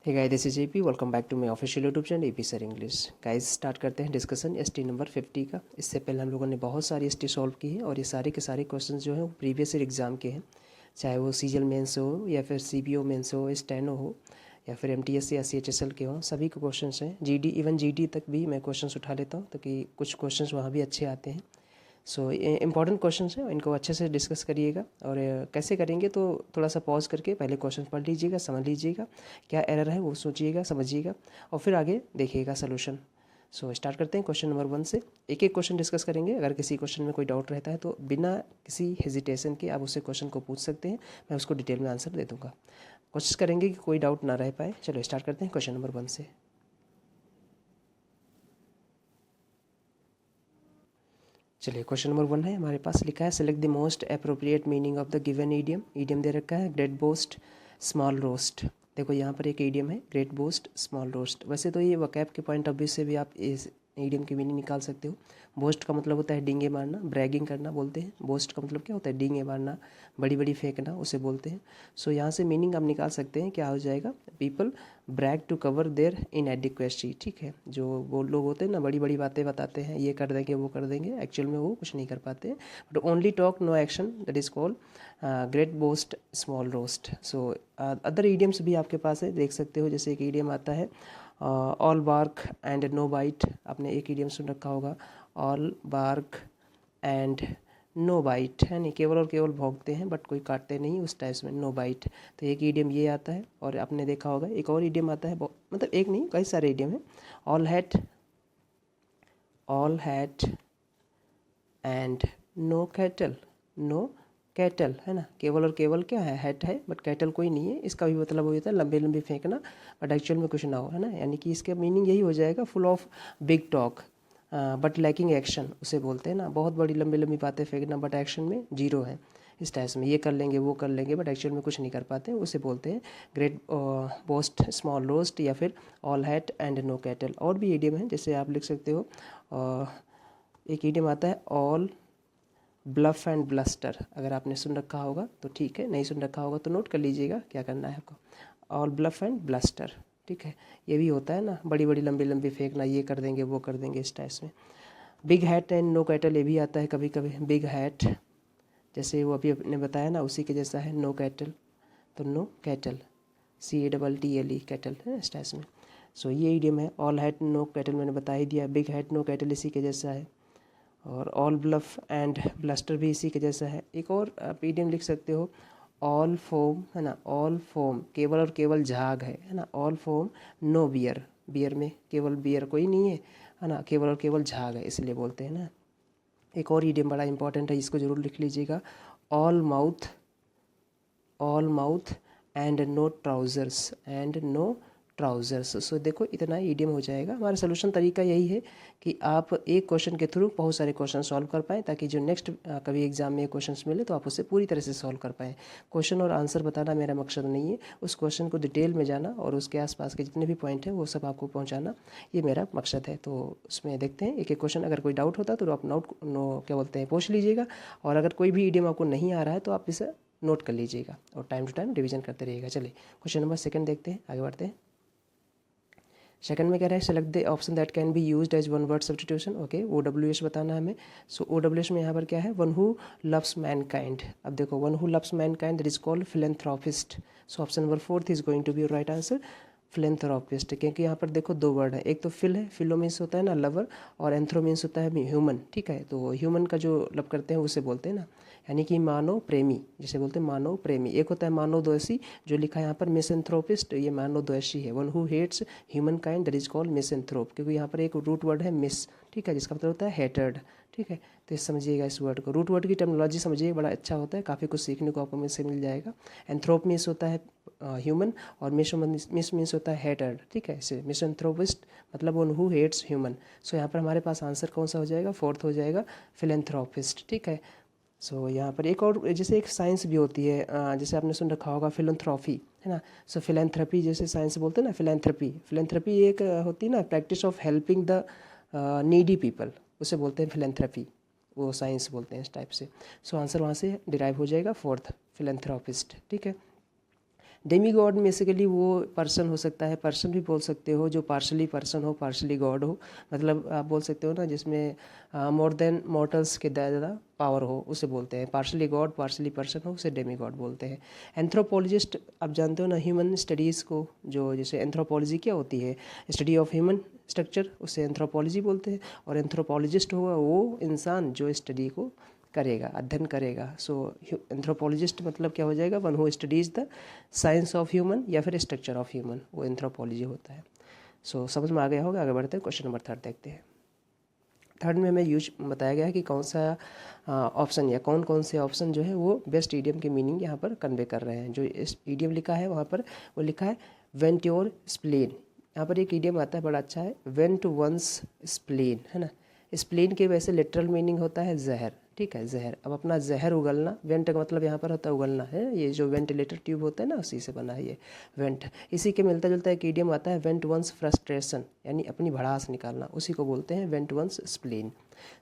Hey guys, this is JP. Welcome back to my official YouTube channel AP sir English. Guys, start करते हैं discussion ST number 50 का। इससे पहले हम लोगों ने बहुत सारी एसटी सॉल्व की है और ये सारे के सारे क्वेश्चन जो हैं वो प्रीवियस ईयर एग्जाम के हैं, चाहे वो सीजीएल मेंस हो या फिर सीपीओ मेंस हो, स्टेनो हो या फिर एमटीएस या सीएचएसएल के हों, सभी के क्वेश्चन हैं। जीडी, इवन जीडी तक भी मैं क्वेश्चन उठा लेता हूँ ताकि कुछ क्वेश्चन वहाँ भी अच्छे आते हैं। सो इम्पॉर्टेंट क्वेश्चन हैं, इनको अच्छे से डिस्कस करिएगा। और कैसे करेंगे तो थोड़ा सा पॉज करके पहले क्वेश्चन पढ़ लीजिएगा, समझ लीजिएगा क्या एरर है वो सोचिएगा, समझिएगा और फिर आगे देखिएगा सोल्यूशन। सो स्टार्ट करते हैं क्वेश्चन नंबर 1 से। एक एक क्वेश्चन डिस्कस करेंगे। अगर किसी क्वेश्चन में कोई डाउट रहता है तो बिना किसी हेजिटेशन के आप उससे क्वेश्चन को पूछ सकते हैं, मैं उसको डिटेल में आंसर दे दूँगा। कोशिश करेंगे कि कोई डाउट ना रह पाए। चलो स्टार्ट करते हैं क्वेश्चन नंबर 1 से। चलिए, क्वेश्चन नंबर 1 है हमारे पास। लिखा है select the most appropriate meaning of the given idiom. Idiom दे रखा है ग्रेट बोस्ट स्मॉल रोस्ट। देखो यहाँ पर एक ईडियम है ग्रेट बोस्ट स्मॉल रोस्ट। वैसे तो ये वकैब के पॉइंट ऑफ व्यू से भी आप इस ईडियम की मीनिंग निकाल सकते हो। बोस्ट का मतलब होता है डींगे मारना, ब्रैगिंग करना बोलते हैं। बोस्ट का मतलब क्या होता है? डींगे मारना, बड़ी बड़ी फेंकना, उसे बोलते हैं। सो यहाँ से मीनिंग आप निकाल सकते हैं, क्या हो जाएगा? People brag to cover their inadequacy. ठीक है, जो वो लोग होते हैं ना, बड़ी बड़ी बातें बताते हैं, ये कर देंगे वो कर देंगे, एक्चुअल में वो कुछ नहीं कर पाते। But only talk no action, that is called great boast small roast. So other idioms भी आपके पास है, देख सकते हो। जैसे एक ईडियम आता है all bark and no bite. आपने एक ईडियम सुन रखा होगा, all bark and no bite, है नहीं, केवल और केवल भौंकते हैं बट कोई काटते नहीं, उस टाइप में नो बाइट। तो एक ईडियम ये आता है। और आपने देखा होगा एक और ईडियम आता है, मतलब एक नहीं कई सारे ईडियम है। All hat and no cattle, no cattle, है ना। केवल और केवल क्या है? हैट है बट कैटल कोई नहीं है। इसका भी मतलब वही होता है लंबे लंबे फेंकना बट एक्चुअल में कुछ ना हो, है ना। यानी कि इसका मीनिंग यही हो जाएगा full of big talk but lacking action, उसे बोलते हैं ना। बहुत बड़ी लंबी लंबी बातें फेंकना बट एक्शन में जीरो है। इस टाइप में ये कर लेंगे वो कर लेंगे बट एक्चुअल में कुछ नहीं कर पाते, उसे बोलते हैं ग्रेट बोस्ट स्मॉल रोस्ट या फिर all hat and no cattle. और भी ईडियम है, जैसे आप लिख सकते हो एक ईडियम आता है ऑल ब्लफ एंड ब्लस्टर। अगर आपने सुन रखा होगा तो ठीक है, नहीं सुन रखा होगा तो नोट कर लीजिएगा क्या करना है आपको। ऑल ब्लफ एंड ब्लस्टर, ठीक है। ये भी होता है ना, बड़ी बड़ी लंबी लंबी फेंकना, ये कर देंगे वो कर देंगे, इस टाइप में। Big hat and no cattle, ये भी आता है कभी कभी। बिग हैट जैसे वो अभी आपने बताया ना, उसी के जैसा है। नो कैटल तो नो कैटल, CATTLE कैटल, है इस टाइप में। सो ये ईडियम है। ऑल हैट नो कैटल मैंने बता ही दिया। बिग हैट नो कैटल इसी के जैसा है। और ऑल ब्लफ एंड ब्लस्टर भी इसी के जैसा है। एक और आप ईडियम लिख सकते हो, ऑल फोम, है ना। ऑल फोम केवल और केवल झाग है ना। All foam no beer, beer में केवल बियर कोई नहीं है ना, केवल और केवल झाग है, इसलिए बोलते हैं ना। एक और ईडियम बड़ा इंपॉर्टेंट है, इसको जरूर लिख लीजिएगा। All mouth, all mouth and no trousers, and no trousers. So देखो इतना ईडियम हो जाएगा। हमारा सोल्यूशन तरीका यही है कि आप एक क्वेश्चन के थ्रू बहुत सारे क्वेश्चन सॉल्व कर पाएँ, ताकि जो नेक्स्ट कभी एग्जाम में क्वेश्चन मिले तो आप उसे पूरी तरह से सॉल्व कर पाएँ। क्वेश्चन और आंसर बताना मेरा मकसद नहीं है, उस क्वेश्चन को डिटेल में जाना और उसके आसपास के जितने भी पॉइंट हैं वो सब आपको पहुँचाना, ये मेरा मकसद है। तो उसमें देखते हैं एक एक क्वेश्चन। अगर कोई डाउट होता तो आप क्या बोलते हैं, पूछ लीजिएगा। और अगर कोई भी ईडियम आपको नहीं आ रहा है तो आप इसे नोट कर लीजिएगा और टाइम टू टाइम रिवीजन करते रहिएगा। चलिए क्वेश्चन नंबर 2 देखते हैं, आगे बढ़ते हैं। सेकंड में कह रहा है select the option that can be used as one word substitution. Okay, OWS बताना है हमें। सो OWS में यहाँ पर क्या है? One who loves mankind. अब देखो, one who loves mankind that is called philanthropist. So option number 4 is going to be right answer, philanthropist. क्योंकि यहाँ पर देखो दो वर्ड है, एक तो फिल है, फिलो मीन्स होता है ना लवर, और एंथ्रो मीन्स होता है ह्यूमन। ठीक है, तो ह्यूमन का जो लव करते हैं उसे बोलते हैं ना, यानी कि मानव प्रेमी, जिसे बोलते हैं मानव प्रेमी। एक होता है मानव द्वेषी, जो लिखा है यहाँ पर मिसएंथ्रोपिस्ट, ये मानव द्वेषी है। One who hates humankind that is called misanthrope, क्योंकि यहाँ पर एक रूट वर्ड है मिस, ठीक है, जिसका मतलब होता है हेटर्ड। ठीक है, तो समझिएगा इस वर्ड को, रूट वर्ड की टर्मिनोलॉजी समझिए, बड़ा अच्छा होता है, काफ़ी कुछ सीखने को आपको इससे मिल जाएगा। एंथ्रोप मीन्स होता है ह्यूमन, और मिस मीन्स होता है हेटर्ड। ठीक है, इसे मिसएंथ्रोपिस्ट मतलब वन हु हेट्स ह्यूमन। सो यहाँ पर हमारे पास आंसर कौन सा हो जाएगा? 4th हो जाएगा, फिलेंथ्रोपिस्ट। ठीक है, सो यहाँ पर एक और, जैसे एक साइंस भी होती है, जैसे आपने सुन रखा होगा फिलंथ्रॉफी, है ना। सो फिलेंथ्रपी जैसे साइंस बोलते हैं ना, फिलेंथ्रपी, फिलेंथ्रपी एक होती है ना practice of helping the needy people, उसे बोलते हैं फिलेंथ्रपी, वो साइंस बोलते हैं इस टाइप से। सो आंसर वहाँ से डिराइव हो जाएगा 4th, फिलेंथ्रोपिस्ट। ठीक है, डेमी गॉड बेसिकली वो पर्सन हो सकता है, पर्सन भी बोल सकते हो जो पार्शली पर्सन हो, पार्शली गॉड हो, मतलब आप बोल सकते हो ना जिसमें मोर देन मॉर्टल्स के ज़्यादा पावर हो, उसे बोलते हैं पार्शली गॉड, पार्शली पर्सन हो उसे डेमी गॉड बोलते हैं। एंथ्रोपोलॉजिस्ट आप जानते हो ना ह्यूमन स्टडीज़ को, जो जैसे एंथ्रोपोलॉजी क्या होती है, स्टडी ऑफ ह्यूमन स्ट्रक्चर, उसे एंथ्रोपोलॉजी बोलते हैं। और एंथ्रोपोलॉजिस्ट होगा वो इंसान जो स्टडी को करेगा, अध्ययन करेगा। सो एंथ्रोपोलॉजिस्ट मतलब क्या हो जाएगा, one who studies the science of human या फिर स्ट्रक्चर ऑफ ह्यूमन, वो एंथ्रोपोलॉजी होता है। सो समझ में आ गया होगा। आगे बढ़ते हैं, क्वेश्चन नंबर 3 देखते हैं। थर्ड में हमें यूज बताया गया है कि कौन सा ऑप्शन या कौन कौन से ऑप्शन जो है वो बेस्ट ईडियम की मीनिंग यहाँ पर कन्वे कर रहे हैं। जो इस ईडियम लिखा है वहाँ पर वो लिखा है वेंट योर स्प्लेन। यहाँ पर एक ईडियम आता है बड़ा अच्छा है, वेंट वंस स्प्लेन, है ना। स्प्लेन के वैसे लिटरल मीनिंग होता है जहर, ठीक है, जहर। अब अपना जहर उगलना, वेंट का मतलब यहाँ पर होता है उगलना, है ये जो वेंटिलेटर ट्यूब होता है ना उसी से बना है ये वेंट। इसी के मिलता जुलता एक ईडियम आता है वेंट वंस फ्रस्ट्रेशन, यानी अपनी भड़ास निकालना, उसी को बोलते हैं वेंट वंस स्प्लेन।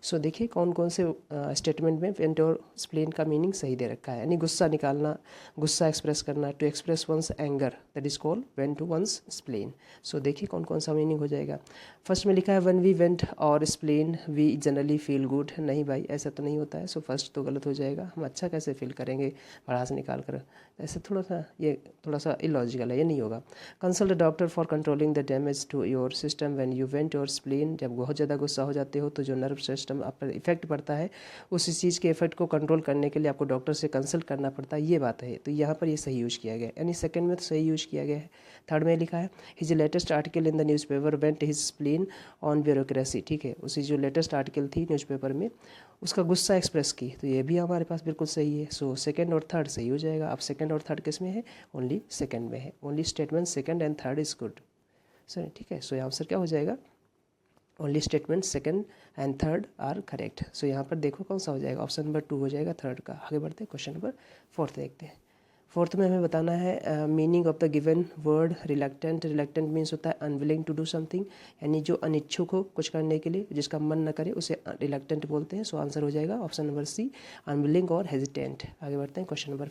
सो देखिए कौन कौन से स्टेटमेंट में वेंट और स्प्लेन का मीनिंग सही दे रखा है, यानी गुस्सा निकालना, गुस्सा एक्सप्रेस करना, to express one's anger, that is called vent one's spleen. So देखिए कौन कौन सा मीनिंग हो जाएगा। फर्स्ट में लिखा है when we vent our spleen we generally feel good. नहीं भाई, ऐसा तो नहीं होता है। सो फर्स्ट तो गलत हो जाएगा, हम अच्छा कैसे फील करेंगे भड़ास निकाल कर, ऐसे थोड़ा सा इलॉजिकल है, ये नहीं होगा। Consult doctor for controlling the damage to your system when you vent your spleen. जब बहुत ज़्यादा गुस्सा हो जाते हो तो जो नर्व सिस्टम आप पर इफेक्ट पड़ता है, उस चीज़ के इफेक्ट को कंट्रोल करने के लिए आपको डॉक्टर से कंसल्ट करना पड़ता है, ये बात है। तो यहाँ पर ये सही यूज़ किया गया है, यानी सेकंड में तो सही यूज़ किया गया है। थर्ड में लिखा है his latest article in the newspaper went his spleen on bureaucracy, ठीक है, उसी जो लेटेस्ट आर्टिकल थी न्यूज़पेपर में उसका गुस्सा एक्सप्रेस की, तो ये भी हमारे पास बिल्कुल सही है। सो सेकंड और थर्ड सही हो जाएगा। अब सेकंड और थर्ड किस में है, ओनली सेकंड में है, only statement second and third is good, sir, ठीक है। सो आंसर क्या हो जाएगा, only statement second and third are correct. So यहाँ पर देखो कौन सा हो जाएगा, ऑप्शन नंबर 2 हो जाएगा थर्ड का। आगे बढ़ते हैं, क्वेश्चन नंबर 4 देखते हैं। फोर्थ में हमें बताना है meaning of the given word reluctant. Reluctant means होता है अनविलिंग टू डू समथिंग, यानी जो अनिच्छुक हो कुछ करने के लिए, जिसका मन न करे उसे रिलक्टेंट बोलते हैं। सो आंसर हो जाएगा ऑप्शन नंबर सी, अनविलिंग और हेजिटेंट। आगे बढ़ते हैं, क्वेश्चन नंबर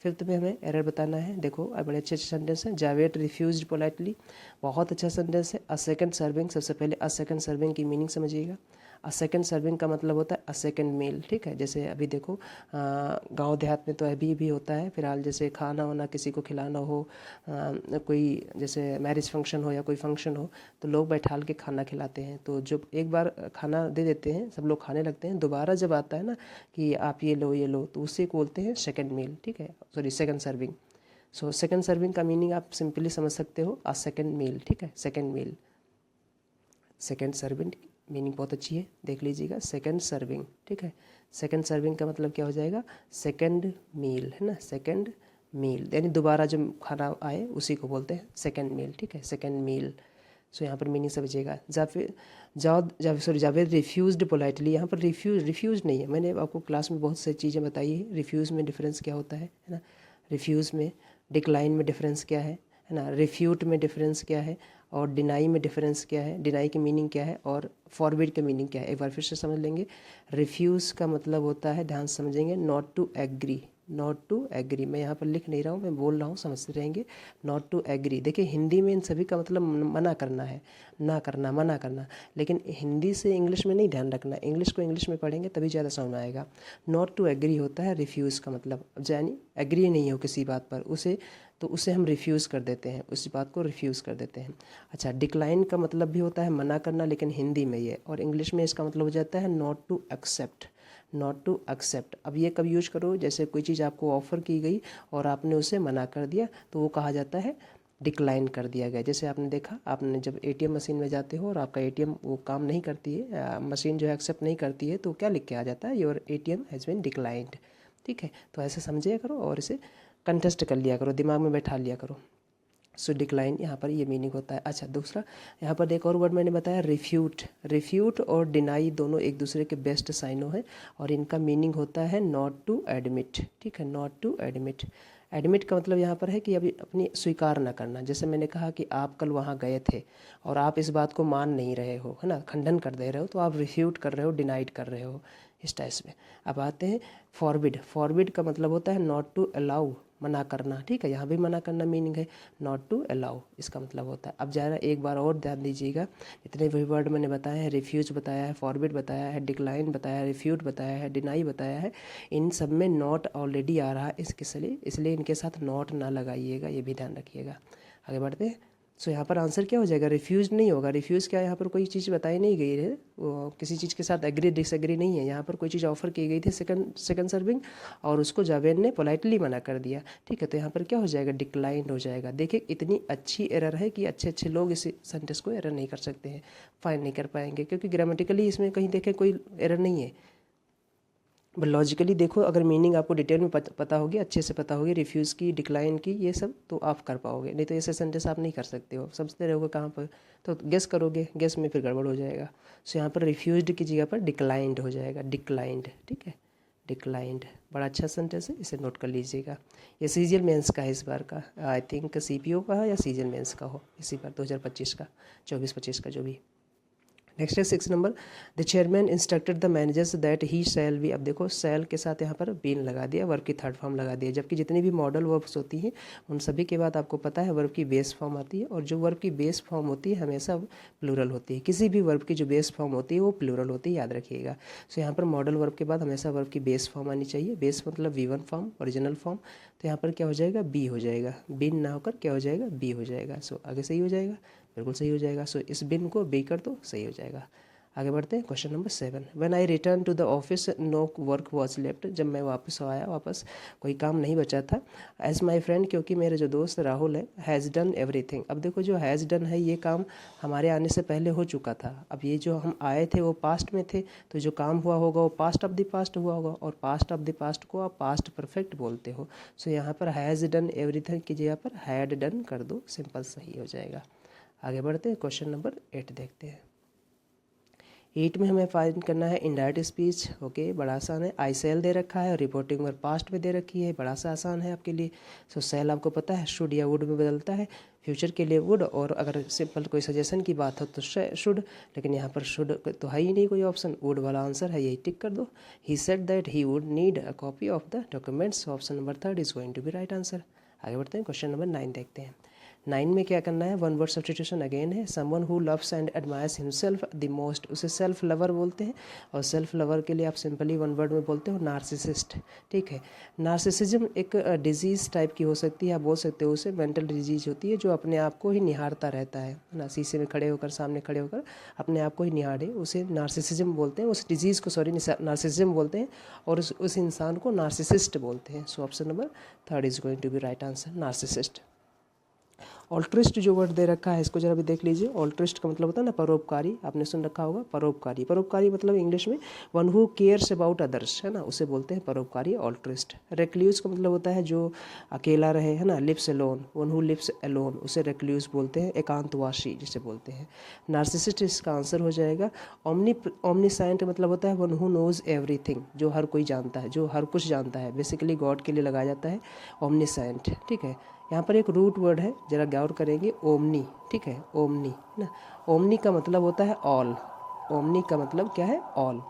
5 में हमें एरर बताना है। देखो बड़े अच्छे सेंटेंस हैं। जावेद रिफ्यूज्ड पोलाइटली, बहुत अच्छा सेंटेंस है। अ सेकंड सर्विंग, सबसे पहले अ सेकंड सर्विंग की मीनिंग समझिएगा। अ सेकंड सर्विंग का मतलब होता है अ सेकंड मील, ठीक है। जैसे अभी देखो गांव देहात में तो अभी भी होता है फिलहाल, जैसे खाना वाना किसी को खिलाना हो, कोई जैसे मैरिज फंक्शन हो या कोई फंक्शन हो, तो लोग बैठाल के खाना खिलाते हैं। तो जब एक बार खाना दे देते हैं, सब लोग खाने लगते हैं, दोबारा जब आता है ना कि आप ये लो, तो उसे बोलते हैं सेकंड मील, ठीक है, sorry second serving. So second serving का मीनिंग आप सिंपली समझ सकते हो अ सेकंड मील, ठीक है, सेकंड मील। सेकंड सर्विंग मीनिंग बहुत अच्छी है, देख लीजिएगा, सेकंड सर्विंग, ठीक है। सेकंड सर्विंग का मतलब क्या हो जाएगा, सेकंड मील, है ना, सेकंड मील, यानी दोबारा जब खाना आए उसी को बोलते हैं सेकंड मील, ठीक है, सेकंड मील। सो यहाँ पर मीनिंग समझिएगा। जावेद रिफ्यूज्ड पोलाइटली, यहाँ पर रिफ्यूज नहीं है। मैंने आपको क्लास में बहुत सारी चीज़ें बताई है। रिफ्यूज़ में डिफरेंस क्या होता है ना, रिफ्यूज़ में, डिक्लाइन में डिफरेंस क्या है ना, रिफ्यूट में डिफरेंस क्या है, और डिनाई में डिफरेंस क्या है, डिनाई की मीनिंग क्या है, और फॉरबिड की मीनिंग क्या है। एक बार फिर से समझ लेंगे। रिफ्यूज़ का मतलब होता है, ध्यान से समझेंगे, not to agree, not to agree. मैं यहाँ पर लिख नहीं रहा हूँ, मैं बोल रहा हूँ, समझते रहेंगे। नॉट टू एग्री, देखिए हिंदी में इन सभी का मतलब मना करना है, ना करना, मना करना। लेकिन हिंदी से इंग्लिश में नहीं ध्यान रखना, इंग्लिश को इंग्लिश में पढ़ेंगे तभी ज़्यादा समझ में आएगा। नॉट टू एग्री होता है रिफ्यूज़ का मतलब, यानी एग्री नहीं हो किसी बात पर, उसे हम रिफ्यूज़ कर देते हैं, उसी बात को रिफ्यूज़ कर देते हैं। अच्छा, डिक्लाइन का मतलब भी होता है मना करना, लेकिन हिंदी में ये, और इंग्लिश में इसका मतलब हो जाता है not to accept, not to accept. अब ये कब यूज करो, जैसे कोई चीज़ आपको ऑफ़र की गई और आपने उसे मना कर दिया, तो वो कहा जाता है डिक्लाइन कर दिया गया। जैसे आपने देखा, आपने जब एटीएम मशीन में जाते हो और आपका एटीएम वो काम नहीं करती है, मशीन जो है एक्सेप्ट नहीं करती है, तो क्या लिख के आ जाता है, your ATM has been declined, ठीक है। तो ऐसे समझिए करो और इसे कंटेस्ट कर लिया करो, दिमाग में बैठा लिया करो। सो डिक्लाइन यहाँ पर ये मीनिंग होता है। अच्छा, दूसरा यहाँ पर एक और वर्ड मैंने बताया, रिफ्यूट। रिफ्यूट और डिनाई दोनों एक दूसरे के बेस्ट साइनों हैं, और इनका मीनिंग होता है नॉट टू एडमिट, ठीक है, नॉट टू एडमिट। एडमिट का मतलब यहाँ पर है कि अभी अपनी स्वीकार न करना। जैसे मैंने कहा कि आप कल वहाँ गए थे और आप इस बात को मान नहीं रहे हो, है ना, खंडन कर दे रहे हो, तो आप रिफ्यूट कर रहे हो, डिनाइड कर रहे हो, इस टाइप में। अब आते हैं फॉरबिड। फॉरबिड का मतलब होता है नॉट टू अलाउ, मना करना, ठीक है। यहाँ भी मना करना मीनिंग है नॉट टू अलाउ, इसका मतलब होता है। अब ज़रा एक बार और ध्यान दीजिएगा, जितने भी वर्ड मैंने बताए हैं, रिफ्यूज बताया है, फॉरबिड बताया है, डिक्लाइन बताया है, रिफ्यूट बताया है, डिनाई बताया है, इन सब में नॉट ऑलरेडी आ रहा है इसलिए इनके साथ नॉट ना लगाइएगा, ये भी ध्यान रखिएगा। आगे बढ़ते हैं। सो यहाँ पर आंसर क्या हो जाएगा, रिफ्यूज नहीं होगा। रिफ्यूज़ क्या, यहाँ पर कोई चीज़ बताई नहीं गई है, वो किसी चीज़ के साथ एग्री डिसएग्री नहीं है। यहाँ पर कोई चीज़ ऑफर की गई थी सेकंड सर्विंग, और उसको जावेद ने पोलाइटली मना कर दिया, ठीक है। तो यहाँ पर क्या हो जाएगा, डिक्लाइंड हो जाएगा। देखिए इतनी अच्छी एरर है कि अच्छे अच्छे लोग इस सेंटेंस को एरर नहीं कर सकते हैं, फाइन नहीं कर पाएंगे, क्योंकि ग्रामेटिकली इसमें कहीं देखें कोई एरर नहीं है। बट लॉजिकली देखो, अगर मीनिंग आपको डिटेल में पता होगी, अच्छे से पता होगी, रिफ्यूज़ की, डिक्लाइन की, ये सब, तो आप कर पाओगे। नहीं तो ऐसे सेंटेंस आप नहीं कर सकते हो, समझते रहोगे कहाँ पर, तो गेस करोगे, गेस में फिर गड़बड़ हो जाएगा। सो यहाँ पर रिफ्यूज्ड की जगह पर डिक्लाइंड हो जाएगा, डिक्लाइंड, ठीक है, डिक्लाइंड। बड़ा अच्छा सेंटेंस है, इसे नोट कर लीजिएगा। ये सीजीएल मेंस का है इस बार का, आई थिंक सीपीओ का है या सीजीएल मेंस का हो इसी बार 2025 का, 24-25 का जो भी। नेक्स्ट है 6 number, the chairman instructed the managers that he shall be. अब देखो शैल के साथ यहाँ पर बीन लगा दिया, वर्ब की थर्ड फॉर्म लगा दिया, जबकि जितनी भी मॉडल वर्ब्स होती हैं उन सभी के बाद आपको पता है वर्ब की बेस फॉर्म आती है, और जो वर्ब की बेस फॉर्म होती है हमेशा प्लूरल होती है। किसी भी वर्ब की जो बेस फॉर्म होती है वो प्लूरल होती है, याद रखिएगा। सो यहाँ पर मॉडल वर्ब के बाद हमेशा वर्ब की बेस फॉर्म आनी चाहिए। बेस मतलब V1 फॉर्म, ओरिजिनल फॉर्म। तो यहाँ पर क्या हो जाएगा, बी हो जाएगा, बीन ना होकर क्या हो जाएगा, बी हो जाएगा। सो आगे सही हो जाएगा, बिल्कुल सही हो जाएगा। सो इस बिन को बी कर दो, सही हो जाएगा। आगे बढ़ते हैं, question number 7, when I return to the office no work was left. जब मैं वापस आया, वापस कोई काम नहीं बचा था। एज माई फ्रेंड, क्योंकि मेरे जो दोस्त राहुल है, हैज़ डन एवरीथिंग। अब देखो जो हैज़ डन है ये काम हमारे आने से पहले हो चुका था। अब ये जो हम आए थे वो पास्ट में थे, तो जो काम हुआ होगा वो पास्ट ऑफ द पास्ट हुआ होगा, और पास्ट ऑफ द पास्ट को आप पास्ट परफेक्ट बोलते हो। सो यहाँ पर हैज़ डन एवरीथिंग की जगह पर हैड डन कर दो, सिंपल सही हो जाएगा। आगे बढ़ते हैं, क्वेश्चन नंबर 8 देखते हैं। 8 में हमें फाइंड करना है इनडायरेक्ट स्पीच। ओके, बड़ा आसान है। आई सेल दे रखा है और रिपोर्टिंग वर्ब पास्ट में दे रखी है, बड़ा सा आसान है आपके लिए। सो सेल आपको पता है शुड या वुड में बदलता है, फ्यूचर के लिए वुड, और अगर सिंपल कोई सजेशन की बात हो तो शुड, लेकिन यहाँ पर शुड तो है ही नहीं कोई ऑप्शन, वुड वाला आंसर है, यही टिक कर दो। He said that he would need a copy of the documents, option number 3 is going to be right answer. आगे बढ़ते हैं, क्वेश्चन नंबर 9 देखते हैं। 9 में क्या करना है, वन वर्ड सब्स्टिट्यूशन अगेन है। Someone who loves and admires himself the most, उसे सेल्फ लवर बोलते हैं, और सेल्फ लवर के लिए आप सिंपली वन वर्ड में बोलते हो नार्सिसिस्ट, ठीक है। नार्सिसिज्म एक डिजीज़ टाइप की हो सकती है, आप बोल सकते हो उसे मेंटल डिजीज होती है, जो अपने आप को ही निहारता रहता है ना, शीशे में खड़े होकर, सामने खड़े होकर अपने आप को ही निहारे, उसे नार्सिसिज्म बोलते हैं। उस डिजीज़ को नार्सिसिज्म बोलते हैं, और उस इंसान को नार्सिसिस्ट बोलते हैं। So option number 3 is going to be right answer, narcissist. Altruist जो वर्ड दे रखा है इसको जरा भी देख लीजिए। ऑल्ट्रिस्ट का मतलब होता है ना परोपकारी, आपने सुन रखा होगा परोपकारी। परोपकारी मतलब इंग्लिश में one who cares about others, है ना, उसे बोलते हैं परोपकारी, ऑल्ट्रिस्ट। रेक्ल्यूज का मतलब होता है जो अकेला रहे, है ना, lives alone, one who lives alone, उसे रेक्ल्यूज बोलते हैं, एकांतवासी जिसे बोलते हैं। नार्सिसिस्ट इसका आंसर हो जाएगा। ओमनीसाइंट मतलब होता है वन हु नोज एवरीथिंग, जो हर कोई जानता है, जो हर कुछ जानता है, बेसिकली गॉड के लिए लगाया जाता है ओमनीसाइंट, ठीक है। यहाँ पर एक रूट वर्ड है, जरा गौर करेंगे, ओमनी, ठीक है, ओमनी ना। ओमनी का मतलब होता है ऑल, ओमनी का मतलब क्या है, ऑल।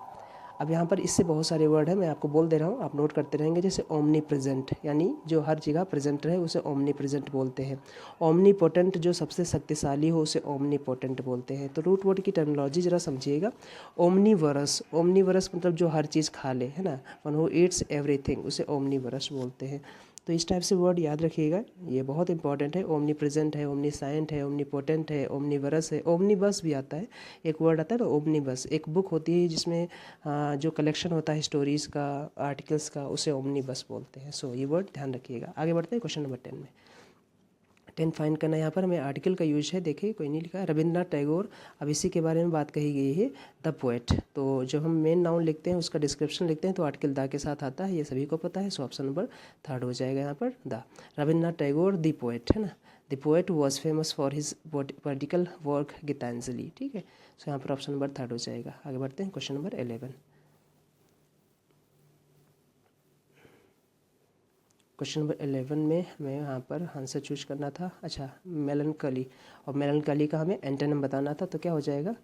अब यहाँ पर इससे बहुत सारे वर्ड हैं, मैं आपको बोल दे रहा हूँ, आप नोट करते रहेंगे। जैसे ओमनी प्रेजेंट, यानी जो हर जगह प्रेजेंट रहे उसे ओमनी प्रेजेंट बोलते हैं। ओमनी पोटेंट, जो सबसे शक्तिशाली हो उसे ओमनी पोटेंट बोलते हैं। तो रूट वर्ड की टर्मिनोलॉजी जरा समझिएगा। ओमनीवरस, ओमनीवरस मतलब जो हर चीज़ खा ले, है ना, वन हु ईट्स एवरीथिंग, उसे ओमनीवरस बोलते हैं। तो इस टाइप से वर्ड याद रखिएगा, ये बहुत इंपॉर्टेंट है। ओमनी प्रेजेंट है, ओमनी साइंट है, ओमनी पोटेंट है, ओमनीवरस है, ओमनी बस भी आता है, एक वर्ड आता है ना ओमनी बस। एक बुक होती है जिसमें जो कलेक्शन होता है स्टोरीज़ का, आर्टिकल्स का, उसे ओमनी बस बोलते हैं। सो ये वर्ड ध्यान रखिएगा। आगे बढ़ते हैं क्वेश्चन नंबर 10 में। 10 फाइंड करना है, यहाँ पर हमें आर्टिकल का यूज है, देखिए कोई नहीं लिखा है, रविंद्रनाथ टैगोर। अब इसी के बारे में बात कही गई है, द पोएट। तो जब हम मेन नाउन लिखते हैं उसका डिस्क्रिप्शन लिखते हैं तो आर्टिकल द के साथ आता है, ये सभी को पता है। सो ऑप्शन नंबर 3 हो जाएगा यहाँ पर, the. Rabindranath Tagore the poet, है ना, the poet was famous for his political work Gitanjali, ठीक है। सो यहाँ पर ऑप्शन नंबर 3 हो जाएगा। आगे बढ़ते हैं, क्वेश्चन नंबर 11। क्वेश्चन नंबर 11 में हमें यहाँ पर आंसर चूज करना था, अच्छा, मेलनकली, और मेलनकली का हमें एंटोनिम बताना था। तो क्या हो जाएगा,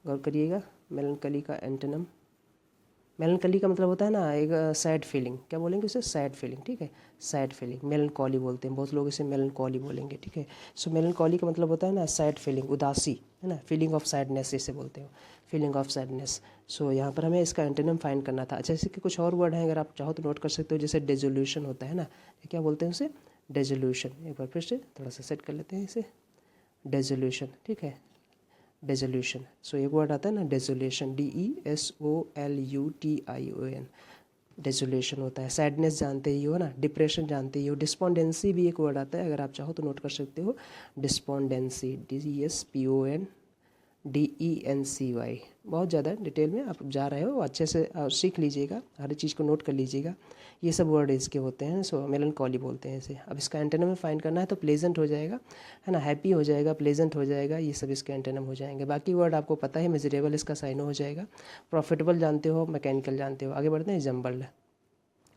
गौर करिएगा, मेलनकली का एंटोनिम मेलनकली का मतलब होता है ना एक सैड फीलिंग, क्या बोलेंगे उसे, सैड फीलिंग, ठीक है, सैड फीलिंग, मेलनकॉली बोलते हैं, बहुत लोग इसे मेलनकॉली बोलेंगे, ठीक है। सो मेलनकॉली का मतलब होता है ना सैड फीलिंग, उदासी, है ना, फीलिंग ऑफ सैडनेस इसे बोलते हो, फीलिंग ऑफ सैडनेस। सो यहाँ पर हमें इसका एंटोनिम फाइंड करना था। अच्छा, इसके कुछ और वर्ड हैं, अगर आप चाहो तो नोट कर सकते हो, जैसे डेजोल्यूशन होता है ना, क्या बोलते हैं उसे, डेजोल्यूशन। एक बार फिर से थोड़ा सा सेट कर लेते हैं इसे, डेजोल्यूशन, ठीक है, डेजोल्यूशन। सो एक वर्ड आता है ना डेजोलेशन, DESOLUTION, डेजोलेशन होता है। सैडनेस जानते ही हो ना, डिप्रेशन जानते ही हो। डिस्पोंडेंसी भी एक वर्ड आता है, अगर आप चाहो तो नोट कर सकते हो, डिस्पोंडेंसी, DESPONDENCY। बहुत ज़्यादा डिटेल में आप जा रहे हो, अच्छे से सीख लीजिएगा, हर चीज़ को नोट कर लीजिएगा, ये सब वर्ड इसके होते हैं। सो मेलनकॉली बोलते हैं इसे। अब इसका एंटोनिम में फाइंड करना है तो प्लेजेंट हो जाएगा, है ना, हैप्पी हो जाएगा, प्लेजेंट हो जाएगा, ये सब इसके एंटोनिम हो जाएंगे। बाकी वर्ड आपको पता है, मिजरेबल इसका साइनो हो जाएगा, प्रॉफिटेबल जानते हो, मैकेनिकल जानते हो। आगे बढ़ते हैं, जम्बल्ड।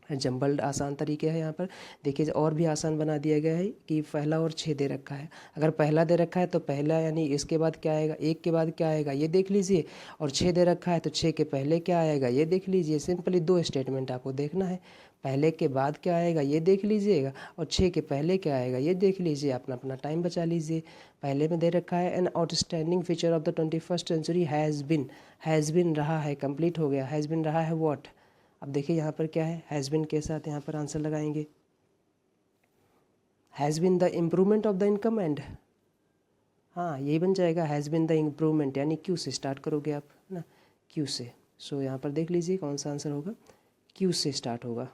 जम्बल्ड आसान तरीके है यहाँ पर, देखिए और भी आसान बना दिया गया है कि पहला और 6 दे रखा है। अगर पहला दे रखा है तो पहला यानी इसके बाद क्या आएगा, 1 के बाद क्या आएगा ये देख लीजिए, और 6 दे रखा है तो 6 के पहले क्या आएगा ये देख लीजिए। सिंपली 2 स्टेटमेंट आपको देखना है, पहले के बाद क्या आएगा ये देख लीजिएगा, और 6 के पहले क्या आएगा ये देख लीजिए, अपना अपना टाइम बचा लीजिए। पहले में दे रखा है an outstanding feature of the 21st century has been रहा है, कंप्लीट हो गया, हैज़ बिन रहा है व्हाट। अब देखिए यहाँ पर क्या है, हैज़ बिन के साथ यहाँ पर आंसर लगाएंगे, has been the improvement of the income and, हाँ यही बन जाएगा, हैज़ बिन द इम्प्रूवमेंट, यानी क्यू से स्टार्ट करोगे आप, है ना, क्यू से। सो यहाँ पर देख लीजिए कौन सा आंसर होगा, क्यू से स्टार्ट होगा।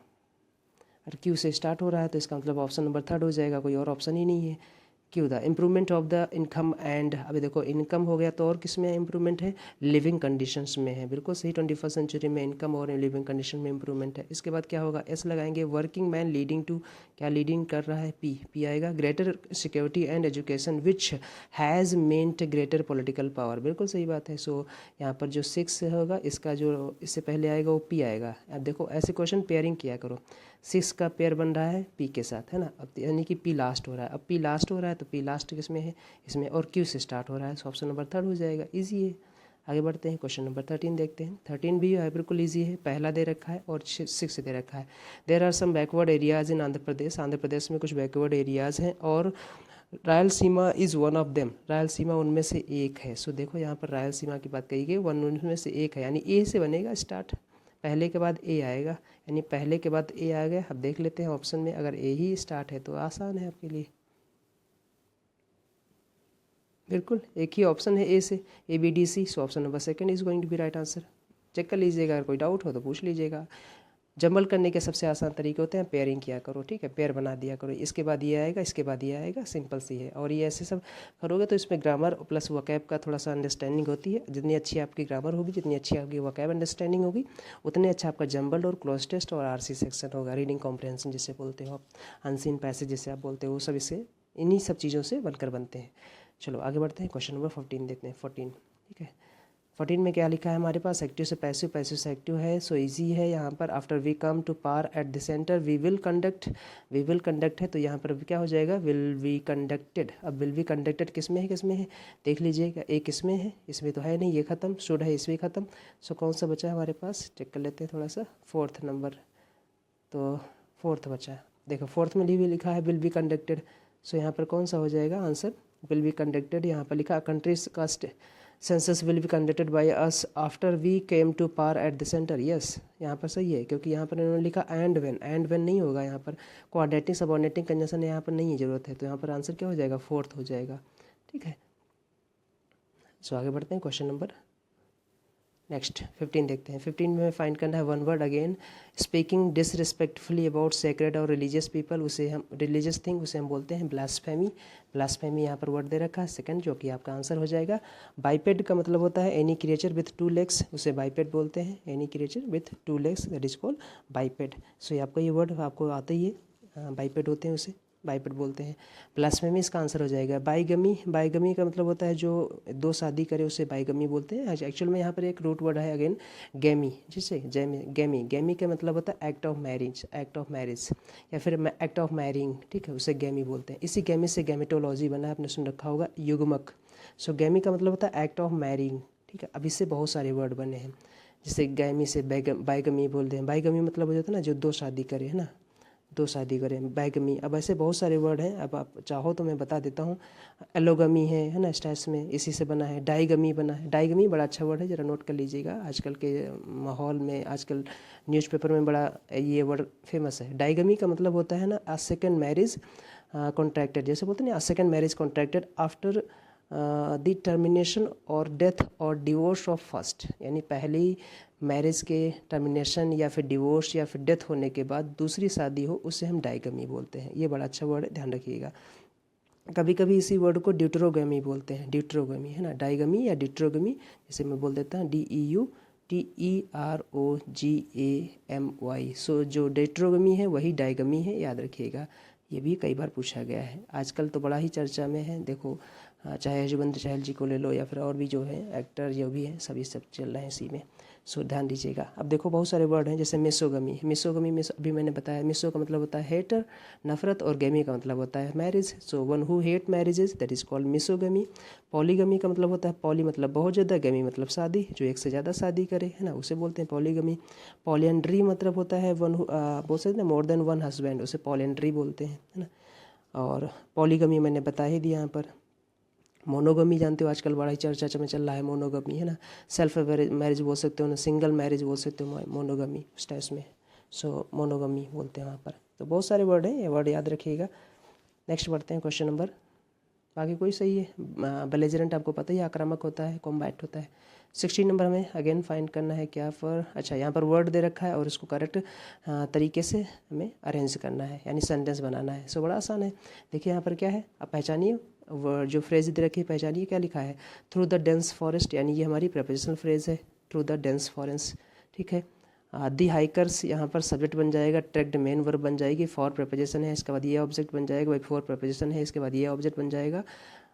और क्यू से स्टार्ट हो रहा है तो इसका मतलब ऑप्शन नंबर 3 हो जाएगा, कोई और ऑप्शन ही नहीं है। क्यों, the improvement of the income and, अभी देखो इनकम हो गया तो और किस में इम्प्रूवमेंट है, लिविंग कंडीशंस में है, बिल्कुल सही, 21st सेंचुरी में इनकम और लिविंग कंडीशन में इम्प्रूवमेंट है। इसके बाद क्या होगा, एस लगाएंगे, वर्किंग मैन लीडिंग टू, क्या लीडिंग कर रहा है, पी आएगा, greater security and education which has meant greater political power, बिल्कुल सही बात है। सो यहाँ पर जो 6 होगा इसका जो इससे पहले आएगा वो पी आएगा। अब देखो ऐसे क्वेश्चन पेयरिंग किया करो, 6 का पेयर बन रहा है पी के साथ, है ना, अब यानी कि पी लास्ट हो रहा है, अब पी लास्ट हो रहा है तो पी लास्ट किसमें है, इसमें, और क्यू से स्टार्ट हो रहा है, सो ऑप्शन नंबर 3 हो जाएगा, इजी है। आगे बढ़ते हैं, क्वेश्चन नंबर 13 देखते हैं। 13 भी है, बिल्कुल इजी है, पहला दे रखा है और 6 दे रखा है। There are some backward areas in Andhra Pradesh, Andhra Pradesh में कुछ बैकवर्ड एरियाज़ हैं और Rayalaseema is one of them, Rayalaseema उनमें से एक है। सो देखो यहाँ पर रायलसीमा की बात कही गई, वन उनमें से एक है, यानी ए से बनेगा स्टार्ट, पहले के बाद ए आएगा, यानी पहले के बाद ए आ गया। अब देख लेते हैं ऑप्शन में, अगर ए ही स्टार्ट है तो आसान है आपके लिए, बिल्कुल एक ही ऑप्शन है ए से, ABDC। So option number 2 is going to be right answer. Check कर लीजिएगा, अगर कोई डाउट हो तो पूछ लीजिएगा। जंबल करने के सबसे आसान तरीके होते हैं, पेयरिंग किया करो, ठीक है, पेयर बना दिया करो, इसके बाद ये आएगा, इसके बाद ये आएगा, सिंपल सी है। और ये ऐसे सब करोगे तो इसमें ग्रामर प्लस वकैब का थोड़ा सा अंडरस्टैंडिंग होती है। जितनी अच्छी आपकी ग्रामर होगी, जितनी अच्छी आपकी वकैब अंडरस्टैंडिंग होगी, उतने अच्छा आपका जंबल और क्लोज टेस्ट और RC सेक्शन होगा, रीडिंग कॉम्प्रहेंशन जिसे बोलते हो आप, अनसीन पैसेज जिसे आप बोलते हो, वो सब इससे इन्हीं सब चीज़ों से बनकर बनते हैं। चलो आगे बढ़ते हैं, क्वेश्चन नंबर 14 देखते हैं, 14, ठीक है। 14 में क्या लिखा है हमारे पास, एक्टिव से पैसिव, पैसिव से एक्टिव है। सो इजी है यहाँ पर, after we come to power at the centre we will conduct है, तो यहाँ पर क्या हो जाएगा, विल बी कंडक्टेड। अब विल बी कंडक्टेड किस में है, किस में है, देख लीजिएगा, एक किसमें है, इसमें तो है नहीं, ये खत्म, शुड है, इसमें खत्म। सो कौन सा बचा है हमारे पास, चेक कर लेते हैं थोड़ा सा, 4th नंबर, तो 4th बचा है, देखो 4th में भी लिखा है विल बी कंडक्टेड। सो यहाँ पर कौन सा हो जाएगा आंसर, विल बी कंडक्टेड। यहाँ पर लिखा कंट्रीज का census will be conducted by us after we came to power at the centre, yes यहाँ पर सही है, क्योंकि यहाँ पर इन्होंने लिखा एंड वेन नहीं होगा, यहाँ पर कोऑर्डिनेटिंग सबऑर्डिनेटिंग कंजंक्शन यहाँ पर नहीं है, ज़रूरत है, तो यहाँ पर आंसर क्या हो जाएगा, 4th हो जाएगा, ठीक है। सो आगे बढ़ते हैं, क्वेश्चन नंबर नेक्स्ट 15 देखते हैं। 15 में फाइंड करना है one word again, speaking disrespectfully about sacred और रिलीजियस पीपल, उसे हम रिलीजियस थिंग उसे हम बोलते हैं ब्लास्फेमी। ब्लास्फेमी यहाँ पर वर्ड दे रखा है 2nd, जो कि आपका आंसर हो जाएगा। बाइपेड का मतलब होता है एनी क्रिएचर विथ 2 लेग्स, उसे बाइपेड बोलते हैं, any creature with 2 legs that is called biped. So ये आपका ये वर्ड आपको आता ही है, बाइपेड होते हैं, उसे बाइपेड बोलते हैं। ब्लास्फेमी इसका आंसर हो जाएगा। बाईगमी, बाईगमी का मतलब होता है जो 2 शादी करे उसे बाईगमी बोलते हैं। एक्चुअल में यहाँ पर एक रूट वर्ड है अगेन, गैमी, जिसे गैमी, गैमी का मतलब होता है act of marriage, act of marriage या फिर एक्ट ऑफ मैरिंग, ठीक है, उसे गैमी बोलते हैं। इसी गैमी से गैमेटोलॉजी बना है, आपने सुन रखा होगा, युग्मक। सो गैमी का मतलब होता है एक्ट ऑफ मैरिंग, ठीक है। अब इससे बहुत सारे वर्ड बने हैं, जैसे गैमी से बाइगमी बोलते हैं। बाइगमी मतलब हो जाता है ना जो 2 शादी करे, है ना, 2 शादी करें, बाइगमी। अब ऐसे बहुत सारे वर्ड हैं, अब आप चाहो तो मैं बता देता हूँ। एलोगमी है ना, स्टैट्स में इसी से बना है। डाइगमी बना है। डाइगमी बड़ा अच्छा वर्ड है, ज़रा नोट कर लीजिएगा। आजकल के माहौल में, आजकल न्यूज़पेपर में बड़ा ये वर्ड फेमस है। डाइगमी का मतलब होता है ना, अ सेकेंड मैरिज कॉन्ट्रैक्टेड, जैसे बोलते हैं ना, a second marriage contracted after the termination और डेथ और डिवोर्स ऑफ फर्स्ट, यानी पहली मैरिज के टर्मिनेशन या फिर डिवोर्स या फिर डेथ होने के बाद दूसरी शादी हो, उसे हम डाइगमी बोलते हैं। ये बड़ा अच्छा वर्ड है, ध्यान रखिएगा। कभी कभी इसी वर्ड को ड्यूटरोगमी बोलते हैं, ड्यूटरोगमी, है ना, डाइगमी या ड्यूटरोगमी। जैसे मैं बोल देता हूँ DEUTEROGAMY। सो जो ड्यूटरोगमी है वही डाइगमी है, याद रखिएगा। ये भी कई बार पूछा गया है, आजकल तो बड़ा ही चर्चा में है। देखो चाहे यशवंत चहल जी को ले लो या फिर और भी जो है एक्टर जो भी हैं, सभी सब चल रहे हैं इसी में। सो ध्यान दीजिएगा। अब देखो बहुत सारे वर्ड हैं, जैसे मिसोगमी। मिसोगमी में अभी मैंने बताया, मिसो का मतलब होता है हेटर, नफरत, और गमी का मतलब होता है marriage. So one who hate marriages that is called misogamy. Polygamy का मतलब होता है, पॉली मतलब बहुत ज़्यादा, गमी मतलब शादी, जो एक से ज़्यादा शादी करे, है ना, उसे बोलते हैं पॉलीगमी। पॉलिएंड्री मतलब होता है वन हु बोल सकते हैं मोर देन वन हस्बैंड, उसे पॉलिएंड्री बोलते हैं, है ना। और पॉलीगमी मैंने बता ही दिया यहाँ पर। मोनोगमी जानते हो, आजकल बड़ा ही चर्चा में चल रहा है मोनोगमी, है ना। सेल्फ मैरिज बोल सकते हो ना, सिंगल मैरिज बोल सकते हो, मोनोगमी उस टाइप में। सो मोनोगमी बोलते हैं वहाँ पर। तो बहुत सारे वर्ड हैं, ये वर्ड याद रखिएगा। नेक्स्ट बढ़ते हैं क्वेश्चन नंबर, बाकी कोई सही है। बेलिजरेंट आपको पता ही आक्रामक होता है, कॉम्बैट होता है। 16 नंबर हमें अगेन फाइंड करना है क्या फॉर, अच्छा यहाँ पर वर्ड दे रखा है और उसको करेक्ट तरीके से हमें अरेंज करना है, यानी सेंटेंस बनाना है। सो बड़ा आसान है। देखिए यहाँ पर क्या है, आप पहचानिए वर्ड, जो फ्रेज दे रखी है पहचानिए क्या लिखा है। थ्रू द डेंस फॉरेस्ट, यानी ये हमारी प्रपोजिशनल फ्रेज है, थ्रू द डेंस फॉरेस्ट, ठीक है। दी हाइकर्स, यहाँ पर सब्जेक्ट बन जाएगा, ट्रैक्ड मेन वर्ब बन जाएगी, फॉर प्रपोजिशन है, इसके बाद ये ऑब्जेक्ट बन जाएगा, बिफोर प्रपोजिशन है, इसके बाद ये ऑब्जेक्ट बन जाएगा,